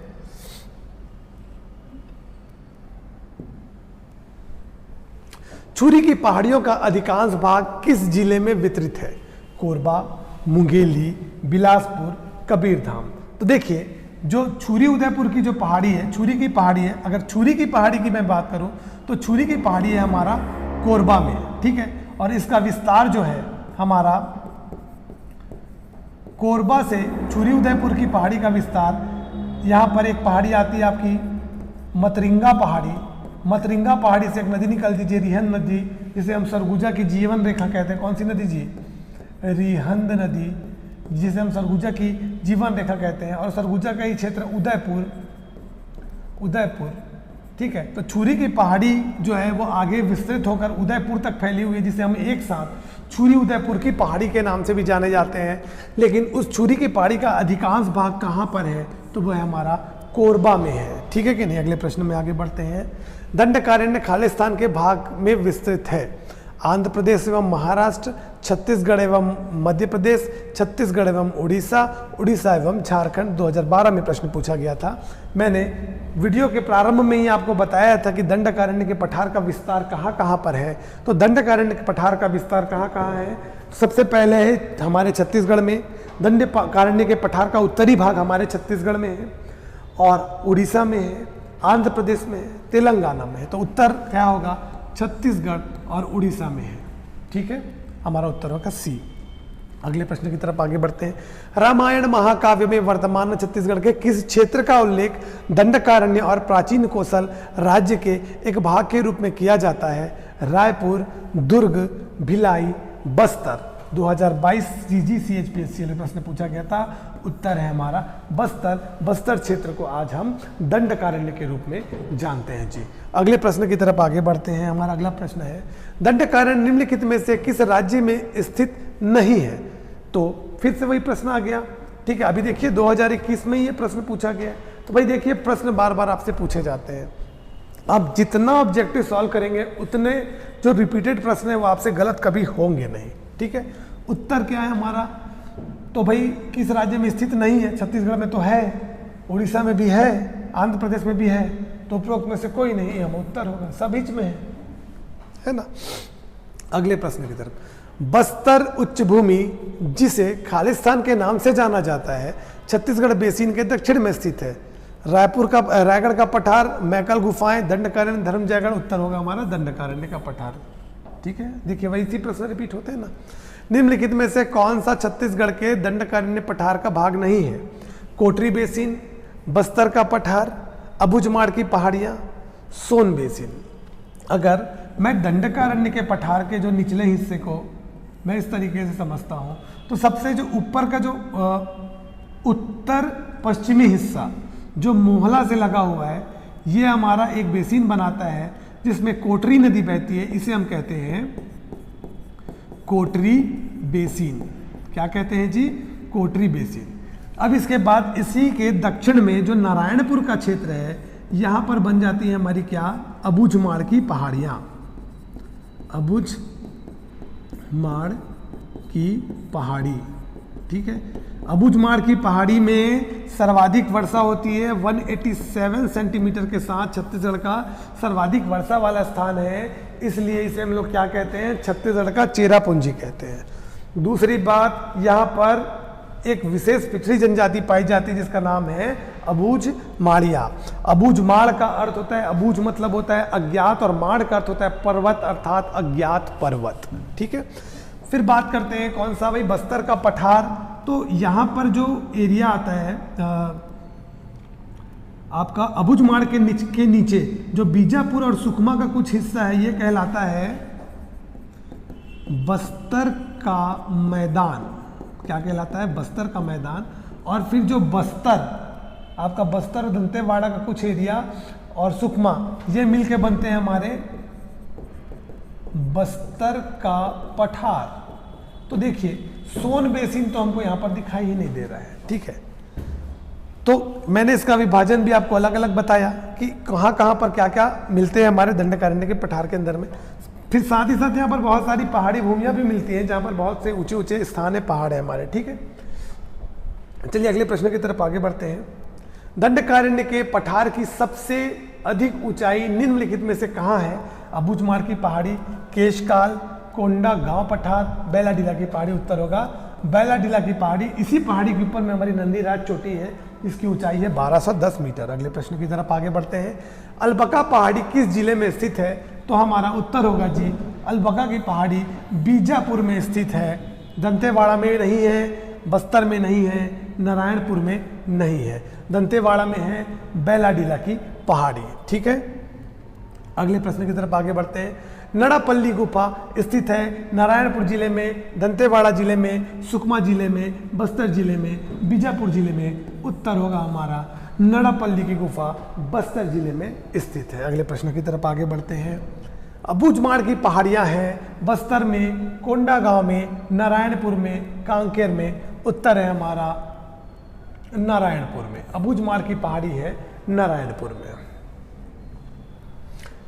छुरी की पहाड़ियों का अधिकांश भाग किस जिले में वितरित है? कोरबा, मुंगेली, बिलासपुर, कबीरधाम। तो देखिए जो छुरी उदयपुर की जो पहाड़ी है, छुरी की पहाड़ी है, अगर छुरी की पहाड़ी की मैं बात करूं तो छुरी की पहाड़ी है हमारा कोरबा में। ठीक है, और इसका विस्तार जो है हमारा कोरबा से छुरी उदयपुर की पहाड़ी का विस्तार, यहाँ पर एक पहाड़ी आती है आपकी मतरिंगा पहाड़ी। मतरिंगा पहाड़ी से एक नदी निकलती है रिहंद नदी, जिसे हम सरगुजा की जीवन रेखा कहते हैं। कौन सी नदी जी? रिहंद नदी, जिसे हम सरगुजा की जीवन रेखा कहते हैं। और सरगुजा का ही क्षेत्र उदयपुर। ठीक है, तो छुरी की पहाड़ी जो है वो आगे विस्तृत होकर उदयपुर तक फैली हुई है, जिसे हम एक साथ छुरी उदयपुर की पहाड़ी के नाम से भी जाने जाते हैं। लेकिन उस छुरी की पहाड़ी का अधिकांश भाग कहाँ पर है? तो वह हमारा कोरबा में है। ठीक है कि नहीं, अगले प्रश्न में आगे बढ़ते हैं। दंडकारण्य खालिस्तान के भाग में विस्तृत है। आंध्र प्रदेश एवं महाराष्ट्र, छत्तीसगढ़ एवं मध्य प्रदेश, छत्तीसगढ़ एवं उड़ीसा, उड़ीसा एवं झारखंड। 2012 में प्रश्न पूछा गया था। मैंने वीडियो के प्रारंभ में ही आपको बताया था कि दंडकारण्य के पठार का विस्तार कहाँ कहाँ पर है। तो दंडकारण्य के पठार का विस्तार कहाँ कहाँ है? सबसे पहले है हमारे छत्तीसगढ़ में। दंडकारण्य के पठार का उत्तरी भाग हमारे छत्तीसगढ़ में है और उड़ीसा में है, आंध्र प्रदेश में है, तेलंगाना में है। तो उत्तर क्या होगा? छत्तीसगढ़ और उड़ीसा में है। ठीक है, हमारा उत्तर होगा सी। अगले प्रश्न की तरफ आगे बढ़ते हैं। रामायण महाकाव्य में वर्तमान छत्तीसगढ़ के किस क्षेत्र का उल्लेख दंडकारण्य और प्राचीन कौशल राज्य के एक भाग के रूप में किया जाता है? रायपुर, दुर्ग, भिलाई, बस्तर। 2022 CGCHPSC में प्रश्न पूछा गया था। उत्तर है हमारा बस्तर। बस्तर क्षेत्र को आज हम दंडकारण्य के रूप में जानते हैं जी। अगले प्रश्न की तरफ आगे बढ़ते हैं। हमारा अगला प्रश्न है, दंडकारण्य निम्नलिखित में से किस राज्य में स्थित नहीं है? तो फिर से वही प्रश्न आ गया, ठीक है। अभी देखिए 2021 में ये प्रश्न पूछा गया है। तो भाई देखिए प्रश्न बार बार आपसे पूछे जाते हैं, आप जितना ऑब्जेक्टिव सॉल्व करेंगे उतने जो रिपीटेड प्रश्न है वो आपसे गलत कभी होंगे नहीं, ठीक है। उत्तर क्या है हमारा? तो भाई किस राज्य में स्थित नहीं है? छत्तीसगढ़ में तो है, उड़ीसा में भी है, आंध्र प्रदेश में भी है, तो उपरोक्त में से कोई नहीं, हम उत्तर होगा, सब बीच में है ना। अगले प्रश्न की तरफ, बस्तर उच्च भूमि जिसे खालिस्तान के नाम से जाना जाता है छत्तीसगढ़ बेसिन के दक्षिण में स्थित है। रायगढ़ का पठार, मैकल गुफाएं, दंडकारण्य, धर्मजयगढ़। उत्तर होगा हमारा दंडकारण्य का पठार, ठीक है। देखिए वही इसी प्रश्न रिपीट होते हैं ना। निम्नलिखित में से कौन सा छत्तीसगढ़ के दंडकारण्य पठार का भाग नहीं है? कोटरी बेसिन, बस्तर का पठार, अबुझमाड़ की पहाड़ियां, सोन बेसिन। अगर मैं दंडकारण्य के पठार के जो निचले हिस्से को मैं इस तरीके से समझता हूं, तो सबसे जो ऊपर का जो उत्तर पश्चिमी हिस्सा जो मोहला से लगा हुआ है, ये हमारा एक बेसिन बनाता है जिसमें कोटरी नदी बहती है। इसे हम कहते हैं कोटरी बेसिन। क्या कहते हैं जी? कोटरी बेसिन। अब इसके बाद इसी के दक्षिण में जो नारायणपुर का क्षेत्र है, यहां पर बन जाती है हमारी क्या? अबुझमाड़ की पहाड़ियां। अबुझमाड़ की पहाड़ी, ठीक है। अबुझमाड़ की पहाड़ी में सर्वाधिक वर्षा होती है। 187 सेंटीमीटर के साथ छत्तीसगढ़ का सर्वाधिक वर्षा वाला स्थान है, इसलिए इसे हम लोग क्या कहते हैं? छत्तीसगढ़ का चेरापूंजी कहते हैं। दूसरी बात, यहाँ पर एक विशेष पिछड़ी जनजाति पाई जाती है जिसका नाम है अबुझमाड़िया। अबुझमाड़ का अर्थ होता है, अबुझ मतलब होता है अज्ञात और माड़ का अर्थ होता है पर्वत, अर्थात अज्ञात पर्वत, ठीक है। फिर बात करते हैं कौन सा? भाई बस्तर का पठार। तो यहाँ पर जो एरिया आता है आपका अबुझमाड़ के नीचे जो बीजापुर और सुकमा का कुछ हिस्सा है, ये कहलाता है बस्तर का मैदान। क्या कहलाता है? बस्तर का मैदान। और फिर जो बस्तर आपका बस्तर दंतेवाड़ा का कुछ एरिया और सुकमा, ये मिलके बनते हैं हमारे बस्तर का पठार। तो देखिए सोन बेसिन तो हमको यहां पर दिखाई ही नहीं दे रहा है, ठीक है। तो मैंने इसका विभाजन भी आपको अलग अलग बताया कि कहां कहां पर क्या क्या मिलते हैं हमारे दंडकारण्य के पठार के अंदर में। फिर साथ ही साथ यहाँ पर बहुत सारी पहाड़ी भूमियां भी मिलती हैं जहां पर बहुत से ऊंचे ऊंचे स्थान है, पहाड़ है हमारे, ठीक है। चलिए अगले प्रश्न की तरफ आगे बढ़ते हैं। दंडकारण्य के पठार की सबसे अधिक ऊंचाई निम्नलिखित में से कहाँ है? अबुझमाड़ की पहाड़ी, केशकाल, कोंडा गांव पठार, बैलाडीला की पहाड़ी। उत्तर होगा बैलाडीला की पहाड़ी। इसी पहाड़ी के ऊपर में हमारी नंदीराज चोटी है, इसकी ऊंचाई है 1210 मीटर। अगले प्रश्न की तरफ आगे बढ़ते हैं। अलबका पहाड़ी किस जिले में स्थित है? तो हमारा उत्तर होगा जी अलबका की पहाड़ी बीजापुर में स्थित है। दंतेवाड़ा में नहीं है, बस्तर में नहीं है, नारायणपुर में नहीं है, दंतेवाड़ा में है बैलाडीला की पहाड़ी, ठीक है। अगले प्रश्न की तरफ आगे बढ़ते हैं। नड़ापल्ली गुफा स्थित है नारायणपुर जिले में, दंतेवाड़ा जिले में, सुकमा जिले में, बस्तर जिले में, बीजापुर जिले में। उत्तर होगा हमारा नड़ापल्ली की गुफा बस्तर जिले में स्थित है। अगले प्रश्न की तरफ आगे बढ़ते हैं। अबुझमाड़ की पहाड़ियां हैं बस्तर में, कोंडागांव में, नारायणपुर में, कांकेर में। उत्तर है हमारा नारायणपुर में। अबुझमाड़ की पहाड़ी है नारायणपुर में।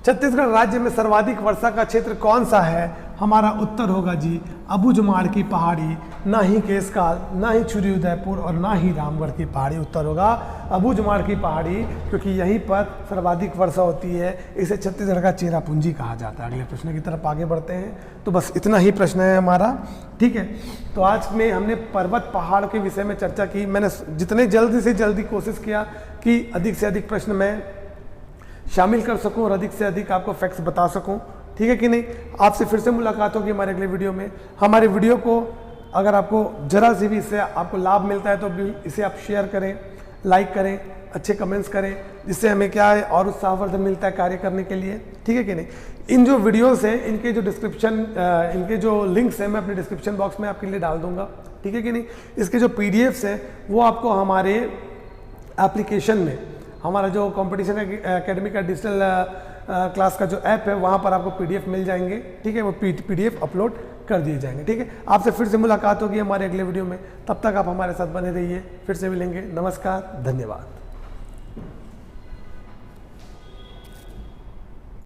छत्तीसगढ़ राज्य में सर्वाधिक वर्षा का क्षेत्र कौन सा है? हमारा उत्तर होगा जी अबुझमाड़ की पहाड़ी, ना ही केशकाल, ना ही छुरी उदयपुर और ना ही रामगढ़ की पहाड़ी। उत्तर होगा अबुझमाड़ की पहाड़ी, क्योंकि यहीं पर सर्वाधिक वर्षा होती है। इसे छत्तीसगढ़ का चेरापूंजी कहा जाता है। अगले प्रश्न की तरफ आगे बढ़ते हैं। तो बस इतना ही प्रश्न है हमारा, ठीक है। तो आज में हमने पर्वत पहाड़ के विषय में चर्चा की। मैंने जितने जल्दी से जल्दी कोशिश किया कि अधिक से अधिक प्रश्न मैं शामिल कर सकूं और अधिक से अधिक आपको फैक्ट्स बता सकूं, ठीक है कि नहीं। आपसे फिर से मुलाकात होगी हमारे अगले वीडियो में। हमारे वीडियो को अगर आपको जरा सी भी इससे आपको लाभ मिलता है तो भी इसे आप शेयर करें, लाइक करें, अच्छे कमेंट्स करें, जिससे हमें क्या है और उत्साहवर्धन मिलता है कार्य करने के लिए, ठीक है कि नहीं। इन जो वीडियोस हैं इनके जो डिस्क्रिप्शन इनके जो लिंक्स हैं मैं अपने डिस्क्रिप्शन बॉक्स में आपके लिए डाल दूंगा, ठीक है कि नहीं। इसके जो पीडीएफ्स हैं वो आपको हमारे एप्लीकेशन में, हमारा जो कंपटीशन एकेडमी का डिजिटल क्लास का जो ऐप है वहाँ पर आपको पीडीएफ मिल जाएंगे, ठीक है। वो पीडीएफ अपलोड कर दिए जाएंगे, ठीक है। आपसे फिर से मुलाकात होगी हमारे अगले वीडियो में, तब तक आप हमारे साथ बने रहिए, फिर से मिलेंगे। नमस्कार, धन्यवाद।